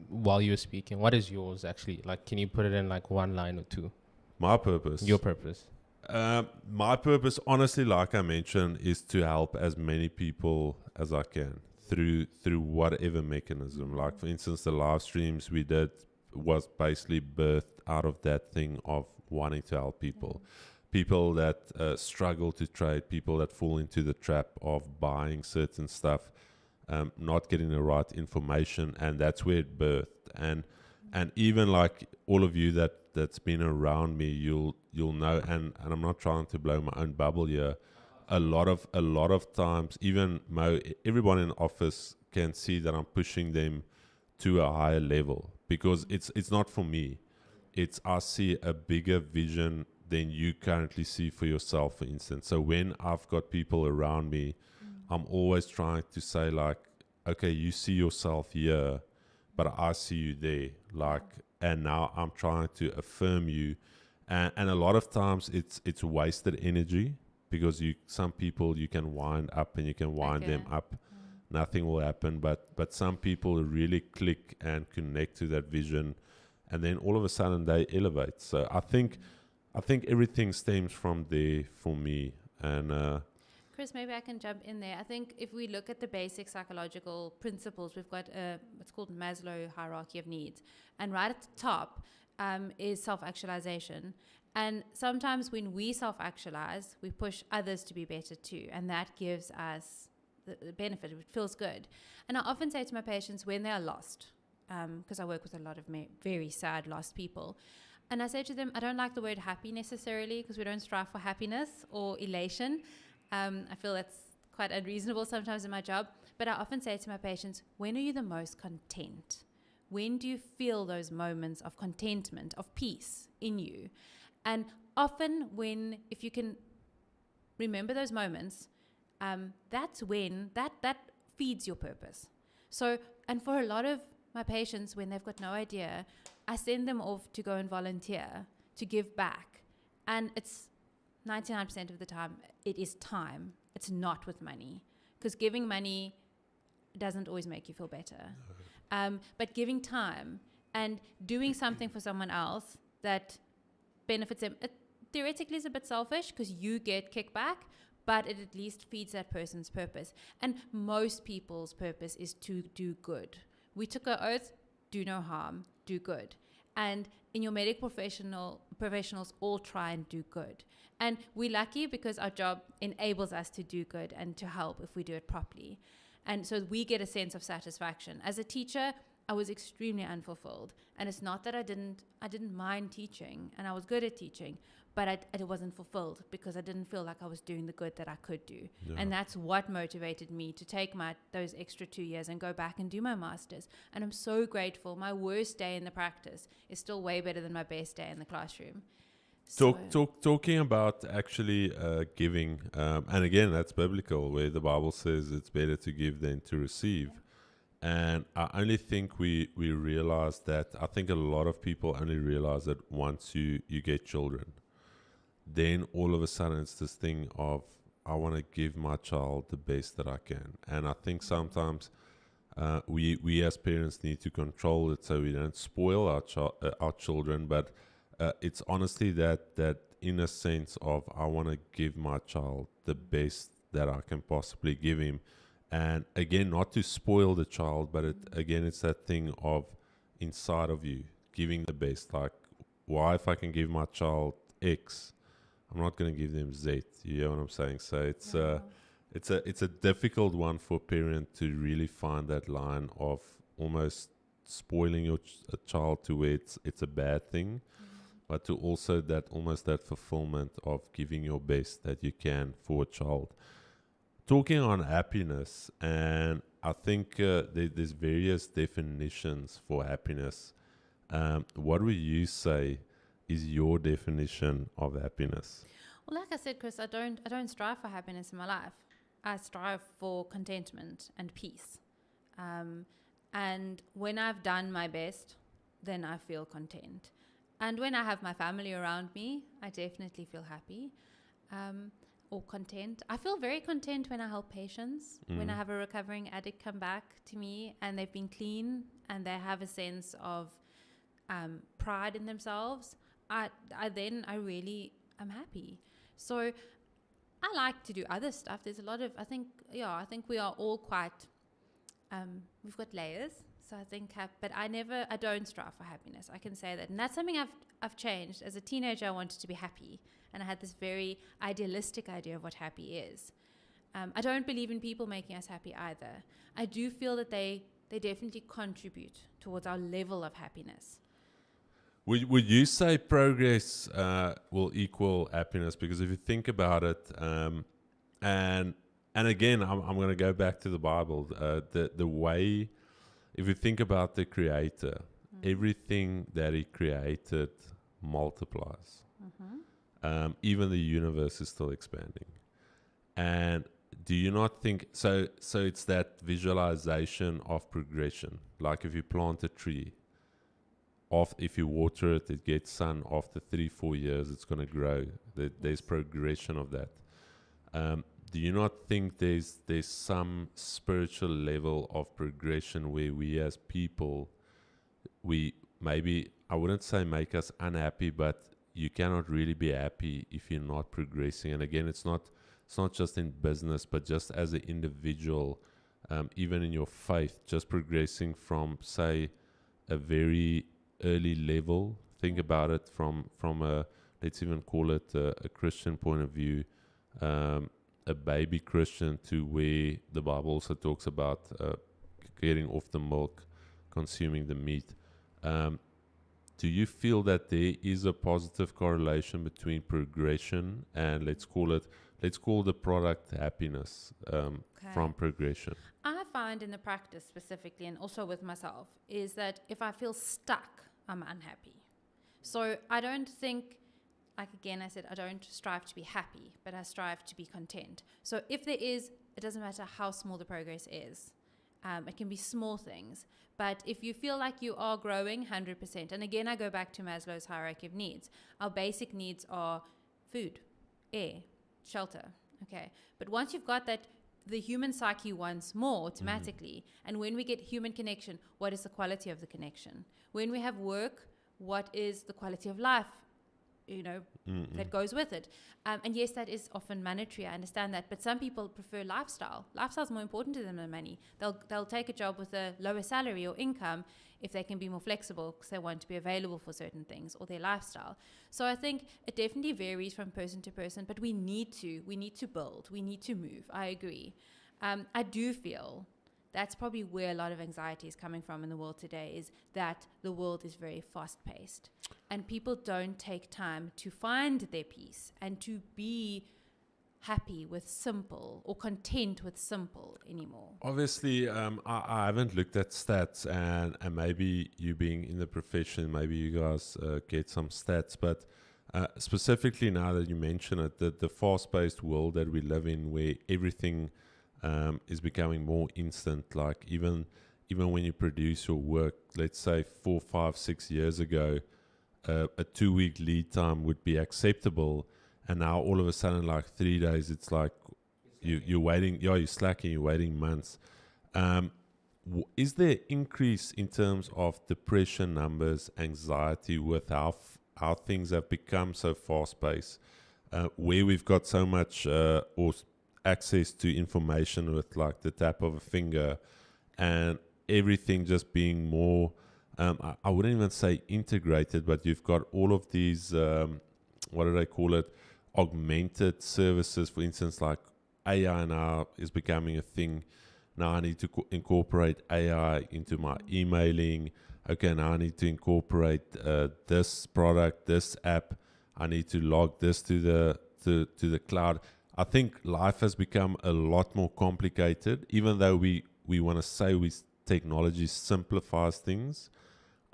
while you were speaking. What is yours actually? Like, can you put it in like one line or two? My purpose? Your purpose. My purpose, honestly, like I mentioned, is to help as many people as I can through whatever mechanism. Like, for instance, the live streams we did was basically birthed out of that thing of wanting to help people. People that struggle to trade, people that fall into the trap of buying certain stuff, not getting the right information, and that's where it birthed. And even like all of you that's been around me, you'll know, and I'm not trying to blow my own bubble here. A lot of times, even Mo, everyone in the office can see that I'm pushing them to a higher level, because it's not for me. It's I see a bigger vision than you currently see for yourself, for instance. So when I've got people around me, I'm always trying to say like, okay, you see yourself here, but I see you there. Like, and now I'm trying to affirm you. And a lot of times it's wasted energy, because some people you can wind up and you can wind them up. Nothing will happen. But some people really click and connect to that vision, and then all of a sudden they elevate. So I think everything stems from there for me. And Chris, maybe I can jump in there. I think if we look at the basic psychological principles, we've got what's called Maslow hierarchy of needs. And right at the top is self-actualization. And sometimes when we self-actualize, we push others to be better too. And that gives us the benefit. It feels good. And I often say to my patients when they are lost, because I work with a lot of very sad, lost people, and I say to them, I don't like the word happy necessarily, because we don't strive for happiness or elation. I feel that's quite unreasonable sometimes in my job. But I often say to my patients, when are you the most content? When do you feel those moments of contentment, of peace in you? And often if you can remember those moments, that's when that feeds your purpose. So, and for a lot of my patients, when they've got no idea, I send them off to go and volunteer, to give back. And it's 99% of the time, it is time. It's not with money. Because giving money doesn't always make you feel better. But giving time and doing something for someone else that benefits them, it theoretically is a bit selfish because you get kickback, but it at least feeds that person's purpose. And most people's purpose is to do good. We took an oath, do no harm, do good. And in your medical professionals all try and do good. And we're lucky because our job enables us to do good and to help if we do it properly. And so we get a sense of satisfaction. As a teacher, I was extremely unfulfilled. And it's not that I didn't mind teaching, and I was good at teaching, but I wasn't fulfilled because I didn't feel like I was doing the good that I could do. Yeah. And that's what motivated me to take those extra 2 years and go back and do my master's. And I'm so grateful. My worst day in the practice is still way better than my best day in the classroom. Talking about actually giving, and again, that's biblical, where the Bible says it's better to give than to receive. And I only think we realize that. I think a lot of people only realize that once you get children, then all of a sudden it's this thing of, I want to give my child the best that I can. And I think sometimes we as parents need to control it so we don't spoil our children. But it's honestly that inner sense of, I want to give my child the best that I can possibly give him. And again, not to spoil the child, but it's that thing of inside of you giving the best. Like, why, if I can give my child X, I'm not going to give them Z. You know what I'm saying? So it's a difficult one for a parent to really find that line of almost spoiling a child to where it's a bad thing, but to also that fulfillment of giving your best that you can for a child. Talking on happiness, and I think there's various definitions for happiness. What would you say is your definition of happiness? Well, like I said, Chris, I don't strive for happiness in my life. I strive for contentment and peace. And when I've done my best, then I feel content. And when I have my family around me, I definitely feel happy. Or content. I feel very content when I help patients, when I have a recovering addict come back to me and they've been clean and they have a sense of pride in themselves. I really am happy. So I like to do other stuff. There's a lot of, I think we are all quite, we've got layers. So I think, but I don't strive for happiness. I can say that. And that's something I've changed. As a teenager, I wanted to be happy. And I had this very idealistic idea of what happy is. I don't believe in people making us happy either. I do feel that they definitely contribute towards our level of happiness. Would you say progress will equal happiness? Because if you think about it, and again, I'm going to go back to the Bible. The way, if you think about the Creator, everything that He created multiplies. Even the universe is still expanding. And do you not think so it's that visualization of progression? Like if you plant a tree, if you water it, it gets sun. After 3-4 years, it's going to grow. There's progression of that. Do you not think there's some spiritual level of progression where we as people, we maybe, I wouldn't say make us unhappy, but you cannot really be happy if you're not progressing. And again, it's not just in business, but just as an individual, even in your faith, just progressing from, say, a very early level. Think about it from a, let's even call it a Christian point of view, a baby Christian, to where the Bible also talks about getting off the milk, consuming the meat. Do you feel that there is a positive correlation between progression and let's call the product happiness from progression? I find in the practice specifically, and also with myself, is that if I feel stuck, I'm unhappy. So I don't think, like again I said, I don't strive to be happy, but I strive to be content. So if there is, it doesn't matter how small the progress is. It can be small things. But if you feel like you are growing 100%, and again, I go back to Maslow's hierarchy of needs. Our basic needs are food, air, shelter. Okay. But once you've got that, the human psyche wants more automatically. And when we get human connection, what is the quality of the connection? When we have work, what is the quality of life that goes with it. And yes, that is often monetary. I understand that, but some people prefer lifestyle. Lifestyle is more important to them than money. They'll take a job with a lower salary or income if they can be more flexible because they want to be available for certain things or their lifestyle. So I think it definitely varies from person to person, but we need to build, we need to move. I agree. I do feel that's probably where a lot of anxiety is coming from in the world today, is that the world is very fast-paced and people don't take time to find their peace and to be happy with simple or content with simple anymore. Obviously, I haven't looked at stats, and maybe you being in the profession, maybe you guys get some stats, but specifically now that you mention it, the fast-paced world that we live in, where everything is becoming more instant. Like even when you produce your work, let's say 4, 5, 6 years ago, a 2-week lead time would be acceptable, and now all of a sudden, like 3 days, it's like you're waiting. You're slacking. You're waiting months. Is there increase in terms of depression numbers, anxiety, with how things have become so fast paced, where we've got so much access to information with like the tap of a finger, and everything just being more, I wouldn't even say integrated, but you've got all of these, what do they call it, augmented services. For instance, like AI now is becoming a thing. Now I need to incorporate AI into my emailing. Okay, now I need to incorporate this product, this app. I need to log this to the cloud. I think life has become a lot more complicated, even though we want to say technology simplifies things.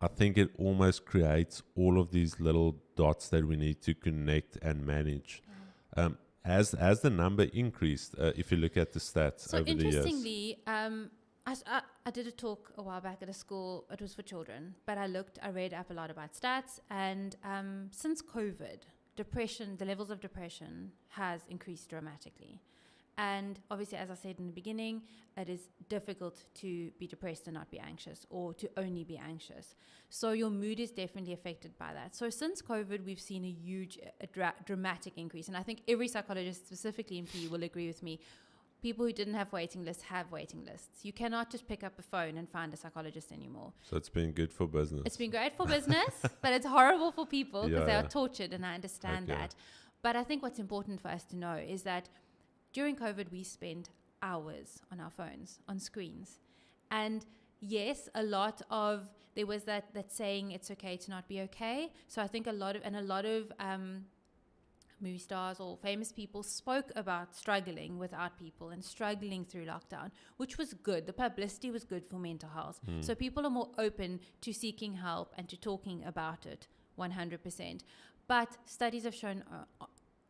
I think it almost creates all of these little dots that we need to connect and manage. Has the number increased if you look at the stats over the years? So interestingly, I did a talk a while back at a school. It was for children, but I read up a lot about stats, and since COVID, the levels of depression has increased dramatically. And obviously, as I said in the beginning, it is difficult to be depressed and not be anxious, or to only be anxious. So your mood is definitely affected by that. So since COVID, we've seen a dramatic increase. And I think every psychologist, specifically in PE, will agree with me. People who didn't have waiting lists have waiting lists. You cannot just pick up a phone and find a psychologist anymore. So it's been good for business. It's been great for business, but it's horrible for people because they are tortured, and I understand that. But I think what's important for us to know is that during COVID, we spent hours on our phones, on screens. And yes, there was that saying, it's okay to not be okay. So I think a lot of movie stars or famous people spoke about struggling without people and struggling through lockdown, which was good. The publicity was good for mental health. So people are more open to seeking help and to talking about it 100%. But studies have shown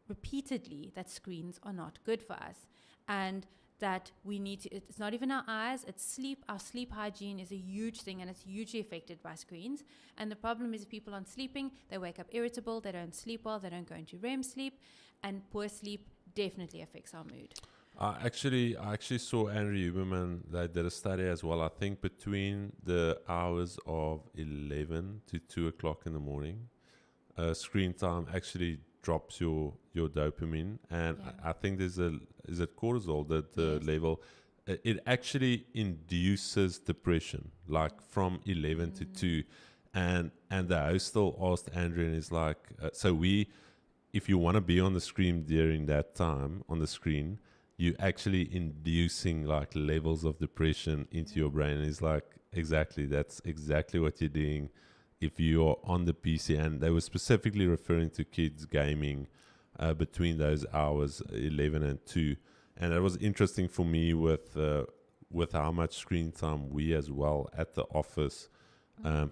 repeatedly that screens are not good for us, and that we need to, it's not even our eyes, it's sleep. Our sleep hygiene is a huge thing, and it's hugely affected by screens. And the problem is, if people aren't sleeping, they wake up irritable, they don't sleep well, they don't go into REM sleep, and poor sleep definitely affects our mood. I actually saw Andrew Huberman, they did a study as well. I think between the hours of 11 to 2 o'clock in the morning, screen time actually drops your dopamine, and I think is it cortisol, the level, it actually induces depression, like from 11 to 2, and the host still asked Andrew, and he's like, if you want to be on the screen during that time on the screen, you actually inducing like levels of depression into your brain. And he's like, that's exactly what you're doing if you're on the PC. And they were specifically referring to kids gaming between those hours 11 and 2. And it was interesting for me with how much screen time we as well at the office.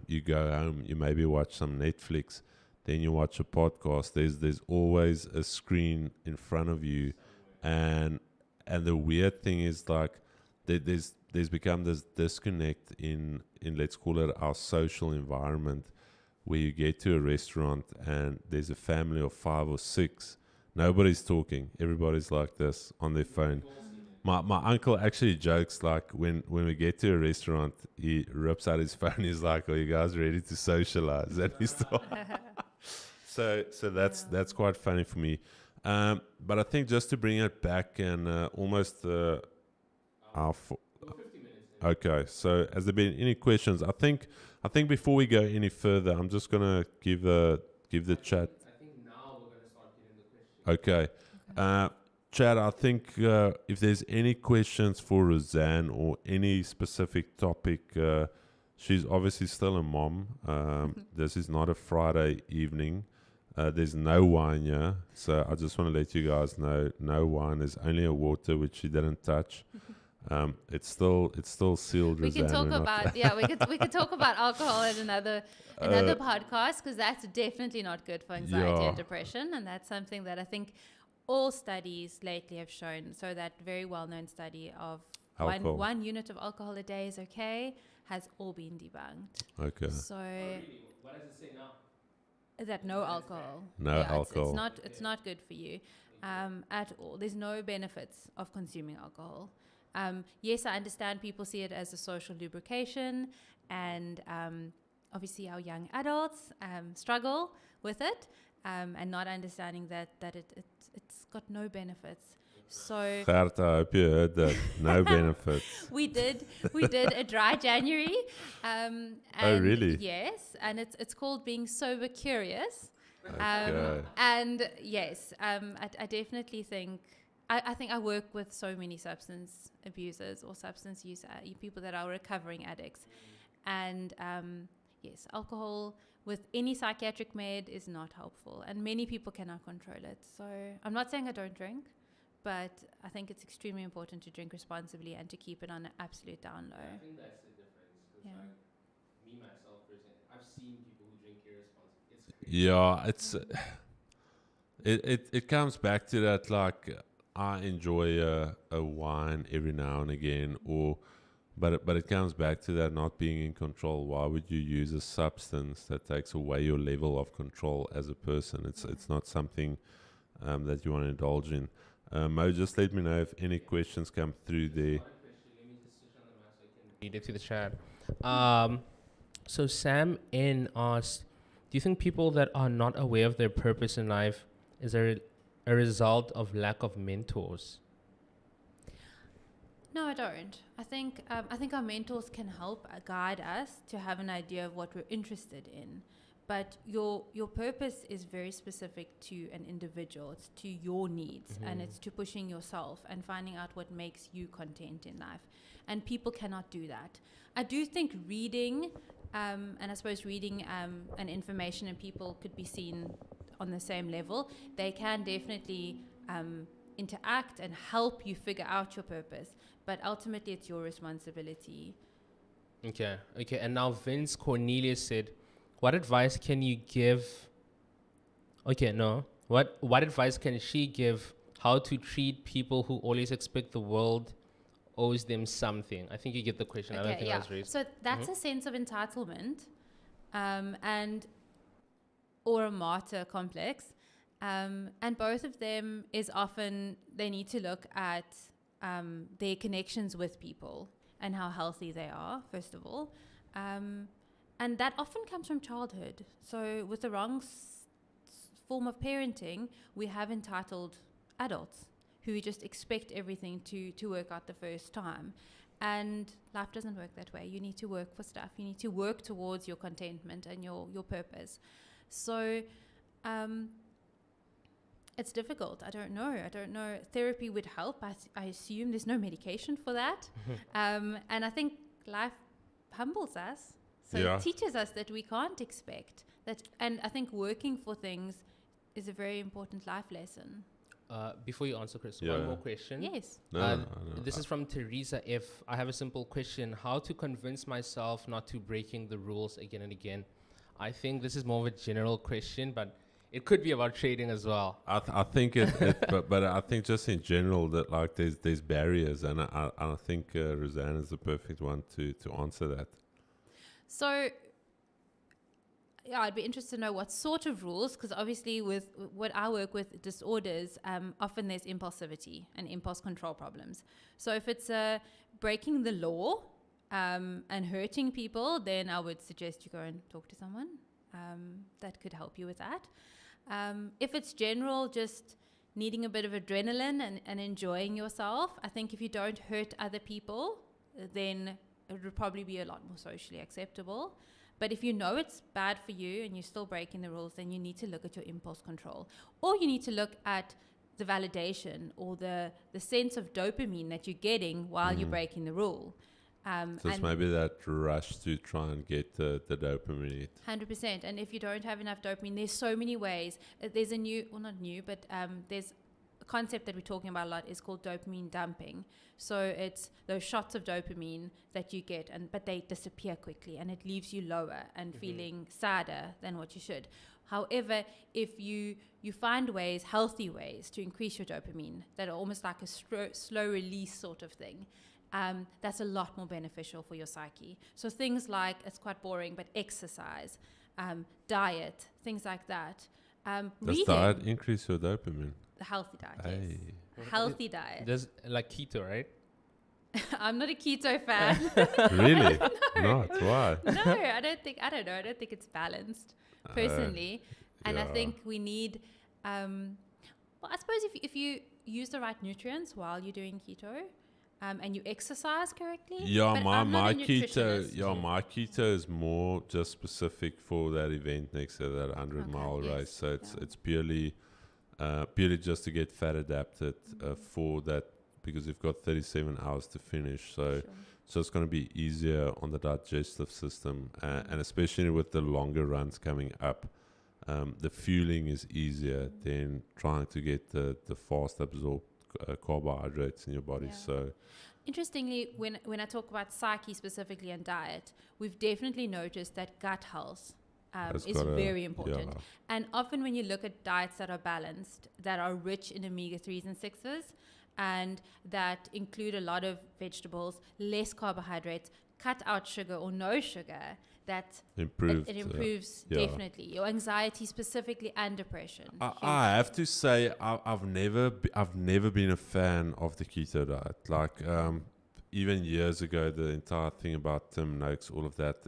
You go home, you maybe watch some Netflix, then you watch a podcast. There's always a screen in front of you, and the weird thing is like there's become this disconnect in let's call it our social environment, where you get to a restaurant and there's a family of 5 or 6. Nobody's talking. Everybody's like this on their phone. My uncle actually jokes, like when we get to a restaurant, he rips out his phone. He's like, "Are you guys ready to socialize?" And he's So that's quite funny for me. But I think just to bring it back and almost our 50 minutes. Okay. So has there been any questions? I think before we go any further, I'm just gonna give the chat. I think now we're gonna start getting the questions. Okay. Chad, I think if there's any questions for Roseanne or any specific topic, she's obviously still a mom. This is not a Friday evening. There's no wine here, so I just want to let you guys know, no wine. There's only a water which she didn't touch. It's still sealed. We can talk about we could talk about alcohol at another podcast, because that's definitely not good for anxiety and depression, and that's something that I think all studies lately have shown. So that very well-known study of one unit of alcohol a day is okay has all been debunked. Okay. So what does it say now? That no alcohol. No alcohol. It's not good for you at all. There's no benefits of consuming alcohol. Yes, I understand people see it as a social lubrication, and obviously our young adults struggle with it, and not understanding that it's got no benefits. So Gerta, I hope you heard that. No benefits. we did a dry January. And oh, really? Yes, and it's called Being Sober Curious. Okay. And yes, I definitely think I work with so many substance abusers or substance use people that are recovering addicts, and yes, alcohol with any psychiatric med is not helpful, and many people cannot control it. So I'm not saying I don't drink, but I think it's extremely important to drink responsibly and to keep it on an absolute down low. I think that's the difference. Because like me myself personally, I've seen people who drink irresponsibly. It's crazy. Yeah, it comes back to that, like I enjoy a wine every now and again, but it comes back to that not being in control. Why would you use a substance that takes away your level of control as a person? It's not something that you want to indulge in. Mo, just let me know if any questions come through there. Let me just switch on the mic so I can read it to the chat. So Sam N asked, do you think people that are not aware of their purpose in life is a result of lack of mentors? No, I don't. I think our mentors can help guide us to have an idea of what we're interested in. But your purpose is very specific to an individual. It's to your needs, and it's to pushing yourself and finding out what makes you content in life. And people cannot do that. I do think reading, and I suppose reading and information, and people could be seen on the same level. They can definitely interact and help you figure out your purpose. But ultimately, it's your responsibility. Okay. And now Vince Cornelius said, what advice can you give? What advice can she give how to treat people who always expect the world owes them something? I think you get the question. I don't think I was raised. So that's a sense of entitlement, and or a martyr complex, and both of them is often they need to look at their connections with people and how healthy they are, first of all. And that often comes from childhood. So with the wrong form of parenting, we have entitled adults who just expect everything to work out the first time. And life doesn't work that way. You need to work for stuff. You need to work towards your contentment and your purpose. So it's difficult. I don't know. Therapy would help. I assume there's no medication for that. And I think life humbles us. So it teaches us that we can't expect that. And I think working for things is a very important life lesson. Before you answer, Chris, one more question. Yes. No. This is from Teresa F. I have a simple question. How to convince myself not to breaking the rules again and again? I think this is more of a general question, but it could be about trading as well. I think but I think just in general that like there's barriers, and I think Roseanne is the perfect one to answer that. So, I'd be interested to know what sort of rules, because obviously with what I work with disorders, often there's impulsivity and impulse control problems. So if it's breaking the law and hurting people, then I would suggest you go and talk to someone that could help you with that. If it's general, just needing a bit of adrenaline and enjoying yourself, I think if you don't hurt other people, then it would probably be a lot more socially acceptable. But if you know it's bad for you and you're still breaking the rules, then you need to look at your impulse control. Or you need to look at the validation or the sense of dopamine that you're getting while you're breaking the rule. So it's maybe that rush to try and get the dopamine. 100%. And if you don't have enough dopamine, there's so many ways. There's a new, well, not new, but there's a concept that we're talking about a lot is called dopamine dumping. So it's those shots of dopamine that you get, but they disappear quickly, and it leaves you lower and feeling sadder than what you should. However, if you find ways, healthy ways, to increase your dopamine that are almost like a slow release sort of thing, that's a lot more beneficial for your psyche. So things like, it's quite boring, but exercise, diet, things like that. Does diet increase your dopamine? The healthy diet, Hey. yes. Healthy diet. There's like keto, right? I'm not a keto fan. Really? Not? Why? No, I don't think it's balanced, personally. And I think we need, well, I suppose if you use the right nutrients while you're doing keto, and you exercise correctly. Yeah, but my keto is more just specific for that event next year, that 100-mile race. So it's purely just to get fat adapted for that, because you've got 37 hours to finish. So it's going to be easier on the digestive system, and especially with the longer runs coming up, the fueling is easier than trying to get the fast absorbed carbohydrates in your body. So interestingly, when I talk about psyche specifically and diet, we've definitely noticed that gut health is very important. Yeah. And often when you look at diets that are balanced, that are rich in omega-3s and 6s, and that include a lot of vegetables, less carbohydrates, cut out sugar or no sugar, that it improves definitely your anxiety specifically and depression. I have to say I've never been a fan of the keto diet. Like even years ago, the entire thing about Tim Noakes, all of that,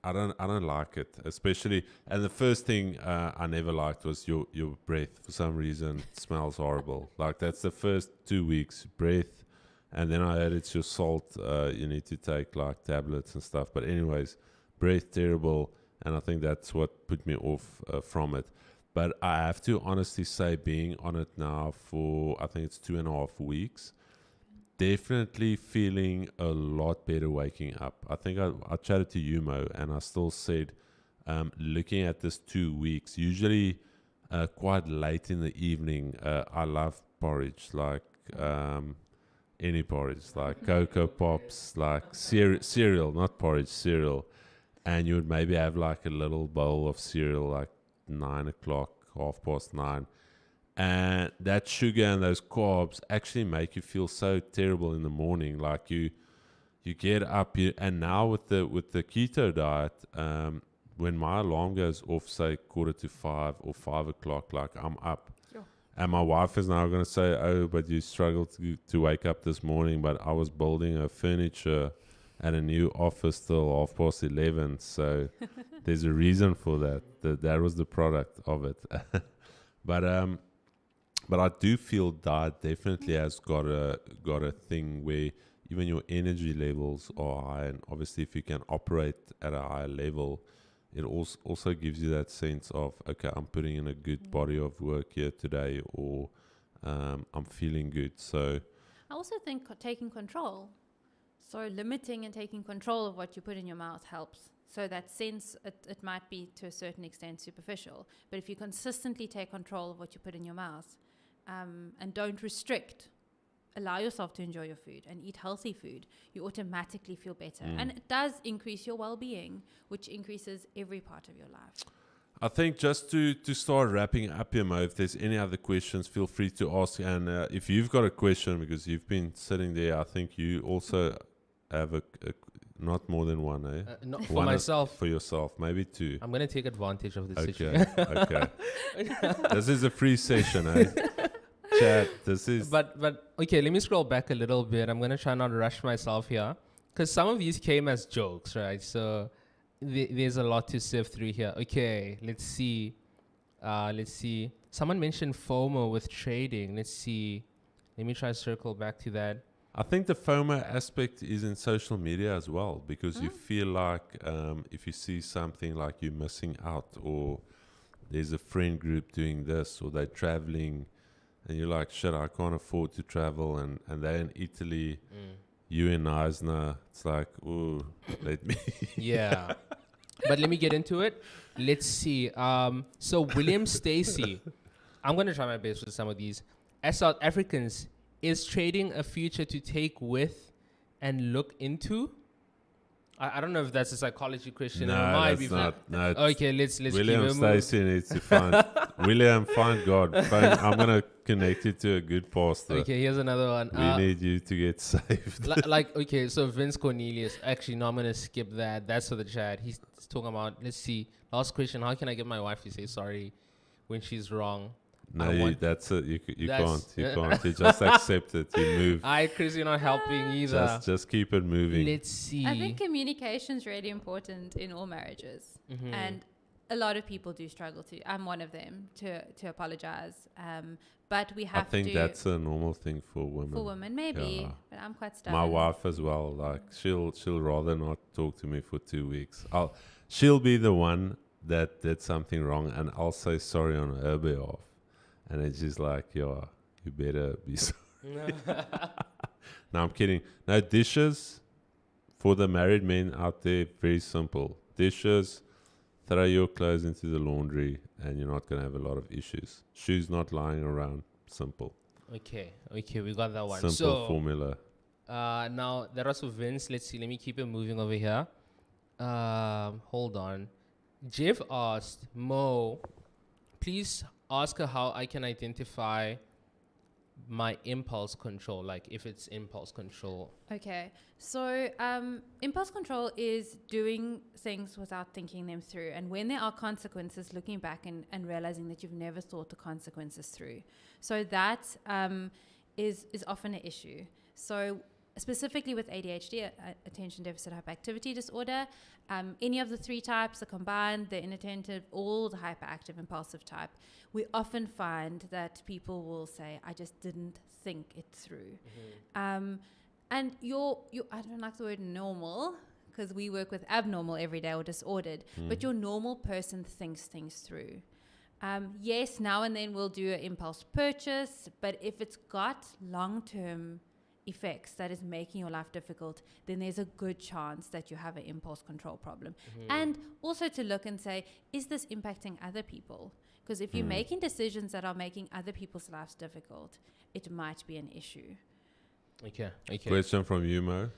I don't like it, especially. And the first thing I never liked was your breath. For some reason, it smells horrible. Like that's the first 2 weeks, breath. And then I heard it's your salt. You need to take like tablets and stuff. But anyways, breath terrible. And I think that's what put me off from it. But I have to honestly say, being on it now for, I think it's 2.5 weeks, definitely feeling a lot better waking up. I think I chatted to Yumo, and I still said, looking at this 2 weeks, usually quite late in the evening, I love porridge, like any porridge, like Cocoa Pops, like cereal, not porridge, cereal. And you would maybe have like a little bowl of cereal, like 9 o'clock, 9:30. And that sugar and those carbs actually make you feel so terrible in the morning. Like you get up, and now with the keto diet, when my alarm goes off, say 4:45 or 5 o'clock, like I'm up. Sure. And my wife is now going to say, "Oh, but you struggled to wake up this morning." But I was building a furniture and a new office till 11:30. So there's a reason for that. That was the product of it. But I do feel diet definitely has got a thing where even your energy levels are high, and obviously if you can operate at a higher level, it also gives you that sense of, okay, I'm putting in a good body of work here today, or I'm feeling good. So I also think taking control, so limiting and taking control of what you put in your mouth helps. So that sense, it might be to a certain extent superficial, but if you consistently take control of what you put in your mouth, and don't restrict, allow yourself to enjoy your food and eat healthy food, you automatically feel better. And it does increase your well-being, which increases every part of your life. I think just to start wrapping up here, Mo, if there's any other questions, feel free to ask. And if you've got a question, because you've been sitting there, I think you also have a not more than one, eh? Not for myself. For yourself, maybe two. I'm going to take advantage of this situation. Okay. This is a free session, eh? Chat, this is... But okay, let me scroll back a little bit. I'm going to try not to rush myself here, because some of these came as jokes, right? So there's a lot to sift through here. Okay, let's see. Let's see. Someone mentioned FOMO with trading. Let's see. Let me try to circle back to that. I think the FOMO aspect is in social media as well, because you feel like if you see something like you're missing out, or there's a friend group doing this, or they're traveling, and you're like, shit, I can't afford to travel, and they're in Italy, you in Eisner, it's like, ooh, let me. Yeah. But let me get into it. Let's see. So William Stacy, I'm going to try my best with some of these. As South Africans, is trading a future to take with and look into? I don't know if that's a psychology question. No, It might that's be not. No, okay, let's William keep it moving. Stacy needs to find William. Find God. I'm gonna connect you to a good pastor. Okay, here's another one. We need you to get saved. Okay, so Vince Cornelius. Actually, no, I'm gonna skip that. That's for the chat. He's talking about. Let's see. Last question. How can I get my wife to say sorry when she's wrong? No, that's it. You can't. You can't. You just accept it. You move. Chris, you're not helping either. Just keep it moving. Let's see. I think communication is really important in all marriages, and a lot of people do struggle to. I'm one of them to apologize. But we have to. I think that's a normal thing for women. For women, maybe, Yeah. but I'm quite stubborn. My wife as well. Like she'll rather not talk to me for 2 weeks. She'll be the one that did something wrong, and I'll say sorry on her behalf. And it's just like, yeah, you better be sorry. No, I'm kidding. No, dishes, for the married men out there, very simple. Dishes, throw your clothes into the laundry, and you're not going to have a lot of issues. Shoes not lying around, simple. Okay, we got that one. Simple formula. Now, that was for Vince. Let's see. Let me keep it moving over here. Hold on. Jeff asked, Mo, please ask her how I can identify my impulse control, like if it's impulse control. Okay, so impulse control is doing things without thinking them through, and when there are consequences, looking back and realizing that you've never thought the consequences through. So that is often an issue. So specifically with ADHD, attention deficit hyperactivity disorder, any of the three types, the combined, the inattentive, all the hyperactive impulsive type, we often find that people will say, I just didn't think it through. And I don't like the word normal, because we work with abnormal every day or disordered, but your normal person thinks things through. Yes, now and then we'll do an impulse purchase, but if it's got long-term effects that is making your life difficult, then there's a good chance that you have an impulse control problem. And also to look and say, is this impacting other people? Because if you're making decisions that are making other people's lives difficult, it might be an issue. Okay. Question from you, Mo.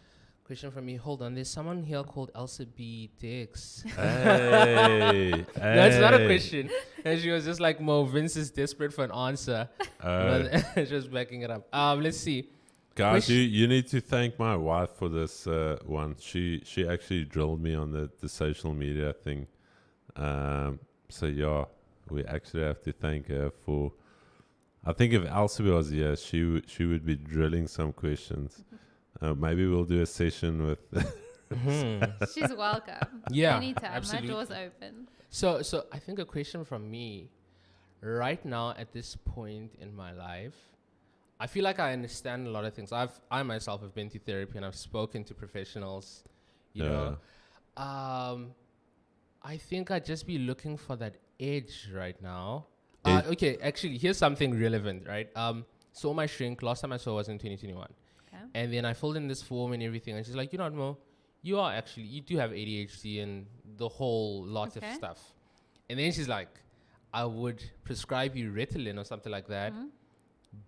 Question from me. Hold on. There's someone here called Elsa B. Dix. Hey. No, it's not a question. And she was just like, Mo, Vince is desperate for an answer. Just backing it up. Let's see. Guys, you need to thank my wife for this one. She actually drilled me on the social media thing. So yeah, we actually have to thank her for. I think if Elsie was here, she would be drilling some questions. Maybe we'll do a session with. She's welcome. Yeah, anytime. absolutely. My door's open. So I think a question from me, right now at this point in my life, I feel like I understand a lot of things. I myself have been to therapy and I've spoken to professionals, you know. I think I'd just be looking for that edge right now. Okay, actually, here's something relevant, right? Saw my shrink. Last time I saw was in 2021. Okay. And then I filled in this form and everything. And she's like, you know what, Mo? You do have ADHD and the whole lot of stuff. And then she's like, I would prescribe you Ritalin or something like that.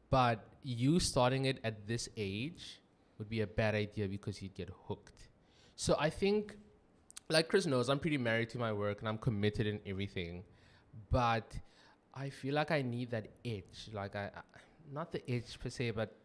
But you starting it at this age would be a bad idea because you'd get hooked. So I think, like Chris knows, I'm pretty married to my work and I'm committed in everything. But I feel like I need that edge. Like not the edge per se, but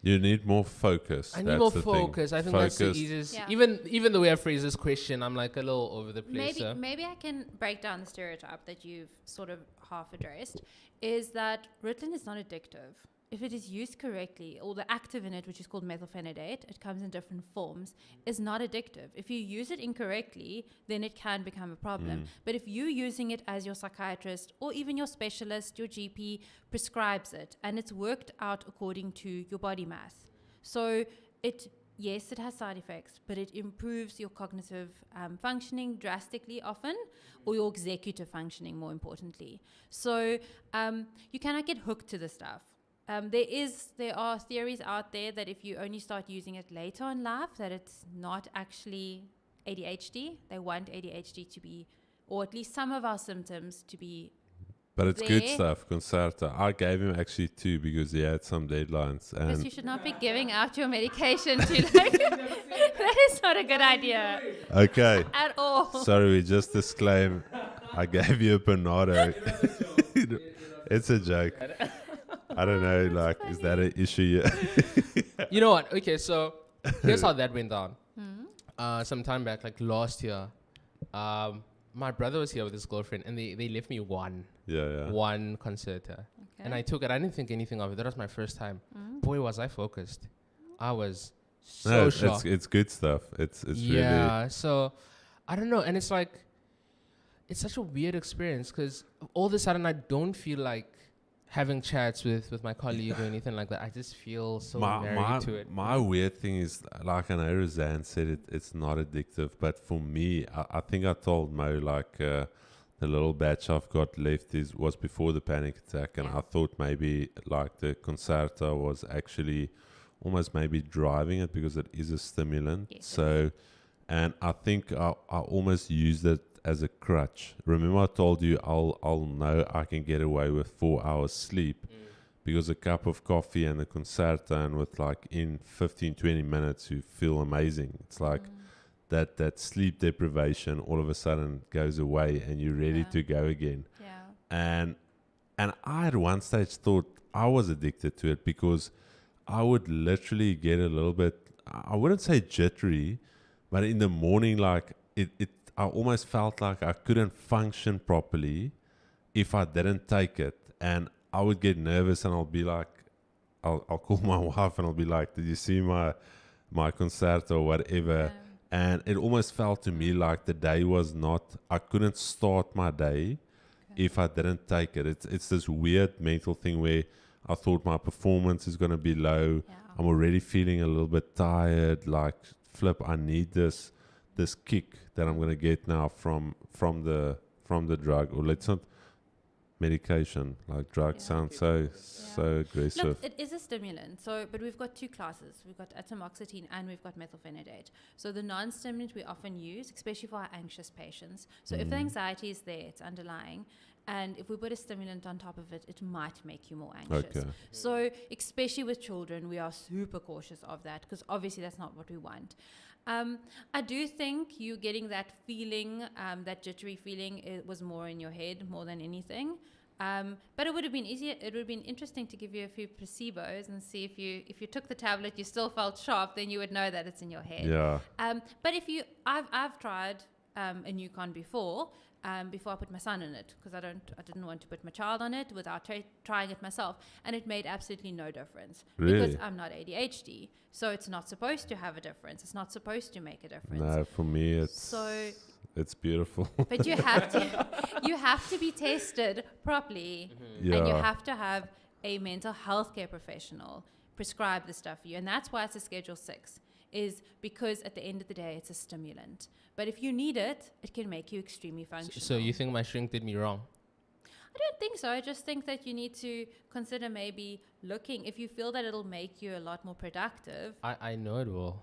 you need more focus. I need more focus. I think that's the easiest. Yeah. Even the way I phrase this question, I'm like a little over the place. Maybe I can break down the stereotype that you've sort of half addressed, is that Ritalin is not addictive. if it is used correctly, or the active in it, which is called methylphenidate, it comes in different forms, is not addictive. If you use it incorrectly, then it can become a problem. But if you're using it as your psychiatrist or even your specialist, your GP prescribes it, and it's worked out according to your body mass. So yes, it has side effects, but it improves your cognitive functioning drastically often, or your executive functioning, more importantly. So you cannot get hooked to the stuff. There are theories out there that if you only start using it later in life, that it's not actually ADHD. They want ADHD to be, or at least some of our symptoms to be. But it's good stuff, Concerta. I gave him actually 2 because he had some deadlines. And Yes, you should not be giving out your medication to like. That is not a good idea. Okay. At all. Sorry, we just disclaim. I gave you a Panado. It's a joke. I don't know, like, is that an issue? You know what? Okay, so here's how that went down. Some time back, like last year, my brother was here with his girlfriend, and they left me one concerta. Okay. And I took it. I didn't think anything of it. That was my first time. Boy, was I focused. I was so shocked. It's good stuff. It's yeah, really. So I don't know. And it's like, it's such a weird experience because all of a sudden I don't feel like having chats with my colleague or anything like that. I just feel so married to it. My weird thing is, like I know Roseanne said it's not addictive, but for me, I think I told Mo, like the little batch I've got left was before the panic attack, and I thought maybe like the Concerta was actually almost maybe driving it because it is a stimulant. Yes, so, and I think I almost used it as a crutch. Remember I told you I'll know I can get away with 4 hours sleep because a cup of coffee and a Concerta, and with like in 15-20 minutes you feel amazing. It's like that sleep deprivation all of a sudden goes away and you're ready to go again. And I at one stage thought I was addicted to it because I would literally get a little bit, I wouldn't say jittery, but in the morning, like I almost felt like I couldn't function properly if I didn't take it. And I would get nervous and I'll be like, I'll call my wife and I'll be like, did you see my Concerta or whatever? And it almost felt to me like the day was not, I couldn't start my day if I didn't take it. It's this weird mental thing where I thought my performance is going to be low. I'm already feeling a little bit tired, like flip, I need this kick that I'm going to get now from the drug, or let's not medication, like drugs sound so aggressive. Look, it is a stimulant. So, but we've got 2 classes. We've got atomoxetine and we've got methylphenidate. So the non-stimulant we often use, especially for our anxious patients. So if the anxiety is there, it's underlying. And if we put a stimulant on top of it, it might make you more anxious. Okay. So especially with children, we are super cautious of that because obviously that's not what we want. I do think you getting that feeling, that jittery feeling, it was more in your head more than anything. But it would have been easier. It would have been interesting to give you a few placebos and see if you took the tablet, you still felt sharp, then you would know that it's in your head. Yeah. But I've tried a Nucon before I put my son in it because I didn't want to put my child on it without trying it myself, and it made absolutely no difference because I'm not ADHD, so it's not supposed to have a difference. It's not supposed to make a difference. No, for me it's beautiful. But you have to be tested properly, and you have to have a mental health care professional prescribe the stuff for you, and that's why it's a Schedule 6. Is because at the end of the day, it's a stimulant. But if you need it, it can make you extremely functional. So you think my shrink did me wrong? I don't think so. I just think that you need to consider maybe looking, if you feel that it'll make you a lot more productive. I know it will.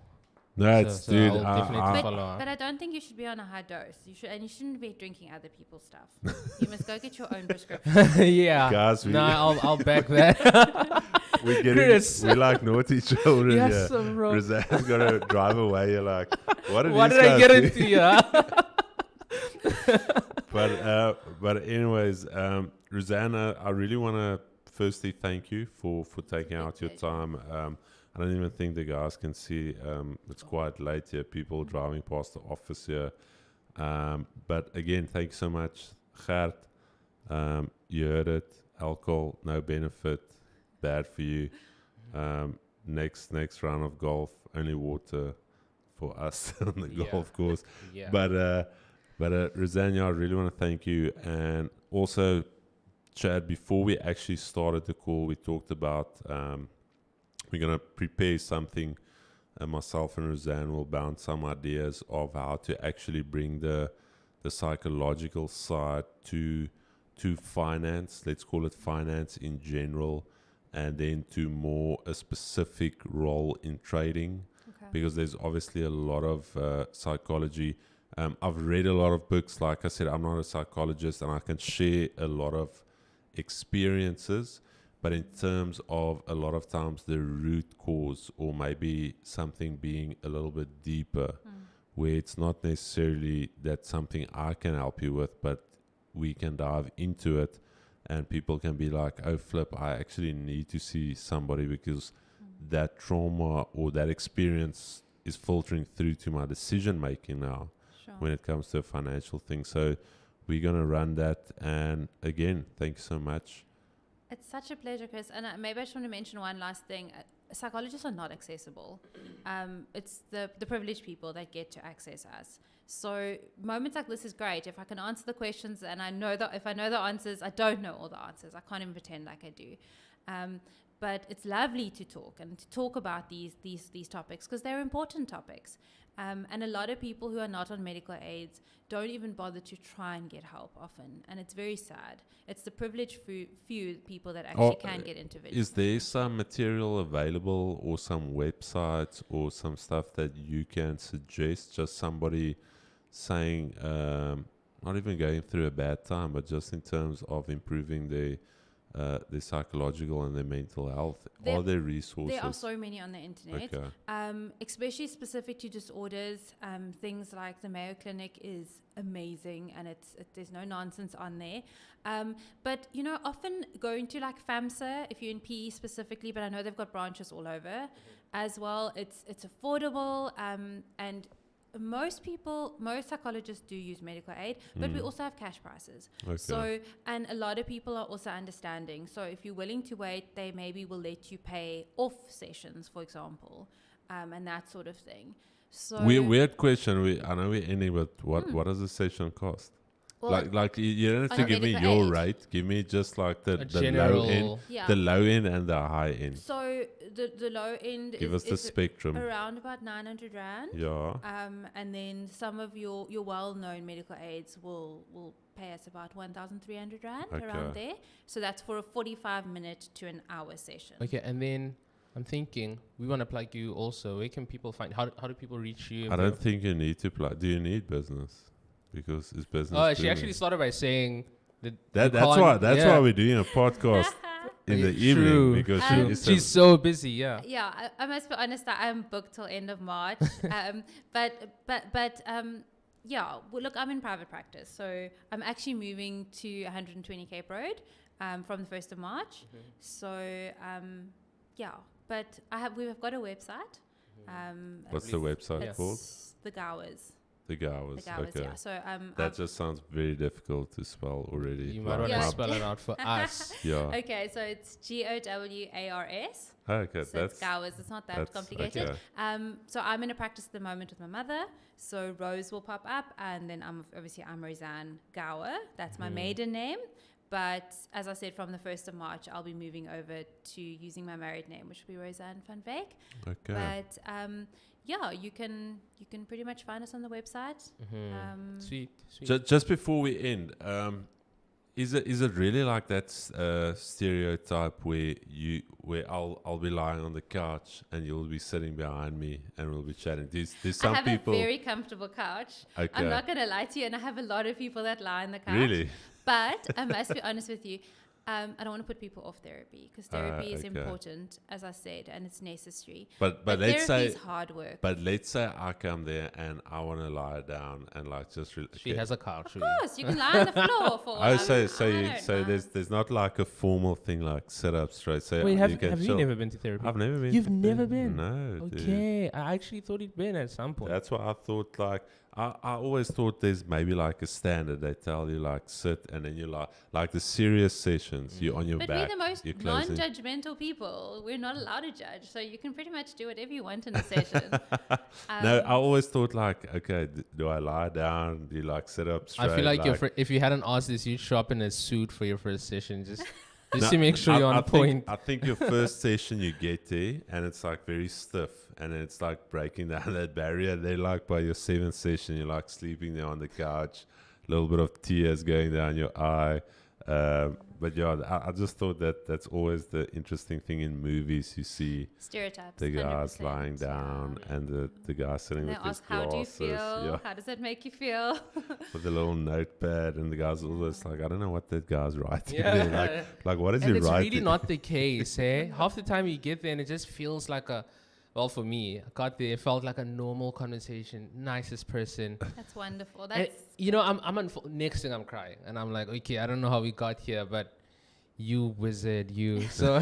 No, it's dude. I'll definitely follow up. But I don't think you should be on a high dose. You shouldn't be drinking other people's stuff. You must go get your own prescription. Yeah. Guys, I'll back that. We're like naughty children. Yes, yeah. bro. Roseanne's gonna drive away. You're like, what did I get into? Yeah. But anyways, Rosanna, I really want to firstly thank you for taking out your time. I don't even think the guys can see. It's quite late here. People driving past the office here. But again, thanks so much, Gert. You heard it. Alcohol, no benefit. bad for you. Next round of golf, only water for us on the golf course. Yeah. But Roseanne, I really want to thank you. And also, Chad, before we actually started the call, we talked about we're going to prepare something. Myself and Roseanne will bounce some ideas of how to actually bring the psychological side to finance. Let's call it finance in general, and then to more a specific role in trading. Okay. Because there's obviously a lot of psychology. I've read a lot of books. Like I said, I'm not a psychologist, and I can share a lot of experiences. But in terms of a lot of times the root cause, or maybe something being a little bit deeper, where it's not necessarily that something I can help you with, but we can dive into it, and people can be like, oh, flip, I actually need to see somebody because that trauma or that experience is filtering through to my decision making now when it comes to a financial thing. So we're going to run that. And again, thank you so much. It's such a pleasure, Chris. And maybe I just want to mention one last thing. Psychologists are not accessible. It's the privileged people that get to access us. So moments like this is great. If I can answer the questions, and I know that if I know the answers, I don't know all the answers. I can't even pretend like I do. But it's lovely to talk and to talk about these topics because they're important topics. And a lot of people who are not on medical aids don't even bother to try and get help often. And it's very sad. It's the privileged few people that actually can get intervention. Is there some material available or some websites or some stuff that you can suggest? Just somebody saying, not even going through a bad time, but just in terms of improving their psychological and their mental health. Are there resources? There are so many on the internet, especially specific to disorders. Things like the Mayo Clinic is amazing, and there's no nonsense on there. But often going to like FAMSA, if you're in PE specifically, but I know they've got branches all over as well. It's affordable, and most psychologists do use medical aid, but we also have cash prices. So, and a lot of people are also understanding. So if you're willing to wait, they maybe will let you pay off sessions, for example, and that sort of thing. So weird question. I know we're ending, but what does a session cost? Well, like you don't have to give me your rate. Give me just like the low end, the low end and the high end. So the low end give us the spectrum around about 900 rand. Yeah. And then some of your well-known medical aids will pay us about 1,300 rand around there. So that's for a 45-minute to an hour session. Okay, and then I'm thinking we want to plug you also. Where can people find? How do people reach you? I don't think you need to plug. Do you need business? Because it's business. Oh, she actually started by saying that's why we're doing a podcast in the evening, because she's so busy. Yeah. Yeah, I must be honest. I'm booked till end of March. But yeah. Well, look, I'm in private practice, so I'm actually moving to 120 Cape Road from the 1st of March. So yeah, but we've got a website. What's the website called? The Gowers. The Gowers, okay. Yeah. So that just sounds very difficult to spell already. You might want to spell it out for us. Yeah. Okay, so it's GOWARS. Okay, so it's Gowers. It's not that complicated. Okay. So I'm in a practice at the moment with my mother. So Rose will pop up, and then I'm Roseanne Gower. That's my maiden name. But as I said, from the 1st of March, I'll be moving over to using my married name, which will be Roseanne van Wyk. Okay. But yeah, you can pretty much find us on the website. Sweet. Just before we end, is it really like that stereotype where I'll be lying on the couch and you'll be sitting behind me and we'll be chatting? There's some people. I have a very comfortable couch. Okay. I'm not gonna lie to you, and I have a lot of people that lie on the couch. Really? But I must be honest with you. I don't want to put people off therapy, because therapy is important, as I said, and it's necessary. But let's say therapy is hard work. But let's say I come there and I want to lie down and like just. She has a couch. Of course, you can lie on the floor for. So there's not like a formal thing like sit up straight. So wait, have you never been to therapy? I've never been. You've never been? No. Okay, dude. I actually thought you'd been at some point. That's what I thought. Like I always thought there's maybe like a standard. They tell you like sit, and then you like the serious session. sessions. You're on your But back. we're the most you're closing. non-judgmental people. We're not allowed to judge, so you can pretty much do whatever you want in a session. No, I always thought like, okay, do I lie down? Do you like sit up straight? I feel like if you hadn't asked this, you'd show up in a suit for your first session, just No, to make sure you're on point. I think your first session you get there and it's like very stiff and it's like breaking down that barrier. They're like by your 7th session, you're like sleeping there on the couch, a little bit of tears going down your eye. But yeah, I just thought that's always the interesting thing in movies. You see Stereotypes. the guys 100%, lying down and the guy sitting And they with his ask, how do you glasses. feel? Yeah, How does that make you feel? with a little notepad, and the guy's always like, I don't know what that guy's writing. Yeah. there. Like what is And he it's writing? really not the case, eh? Half the time you get there and it just feels like well, for me, I got there, it felt like a normal conversation, nicest person. That's wonderful. And, That's next thing I'm crying. And I'm like, okay, I don't know how we got here, but you wizard, you. So,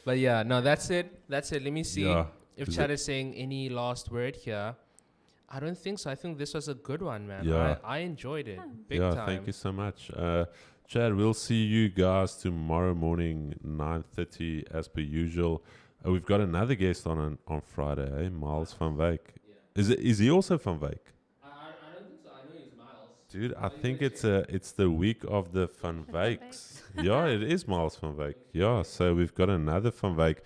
but yeah, no, that's it. Let me see if Chad is saying any last word here. I don't think so. I think this was a good one, man. Yeah. I enjoyed it. Big Yeah, time. thank you so much. Chad, we'll see you guys tomorrow morning, 9:30 as per usual. We've got another guest on Friday, Miles van Wyk. Yeah. Is he also van Wyk? I don't think so. I know he's Miles. Dude, I think it's the week of the Van Wyks. Yeah, it is Miles van Wyk. Yeah, so we've got another Van Wyk.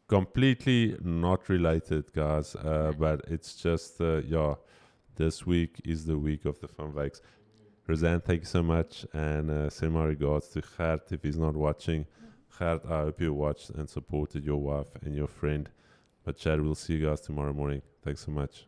Completely not related, guys. But it's just, this week is the week of the Van Wyks. Roseanne, thank you so much. And send my regards to Gert if he's not watching. Gert, I hope you watched and supported your wife and your friend. But Chad, we'll see you guys tomorrow morning. Thanks so much.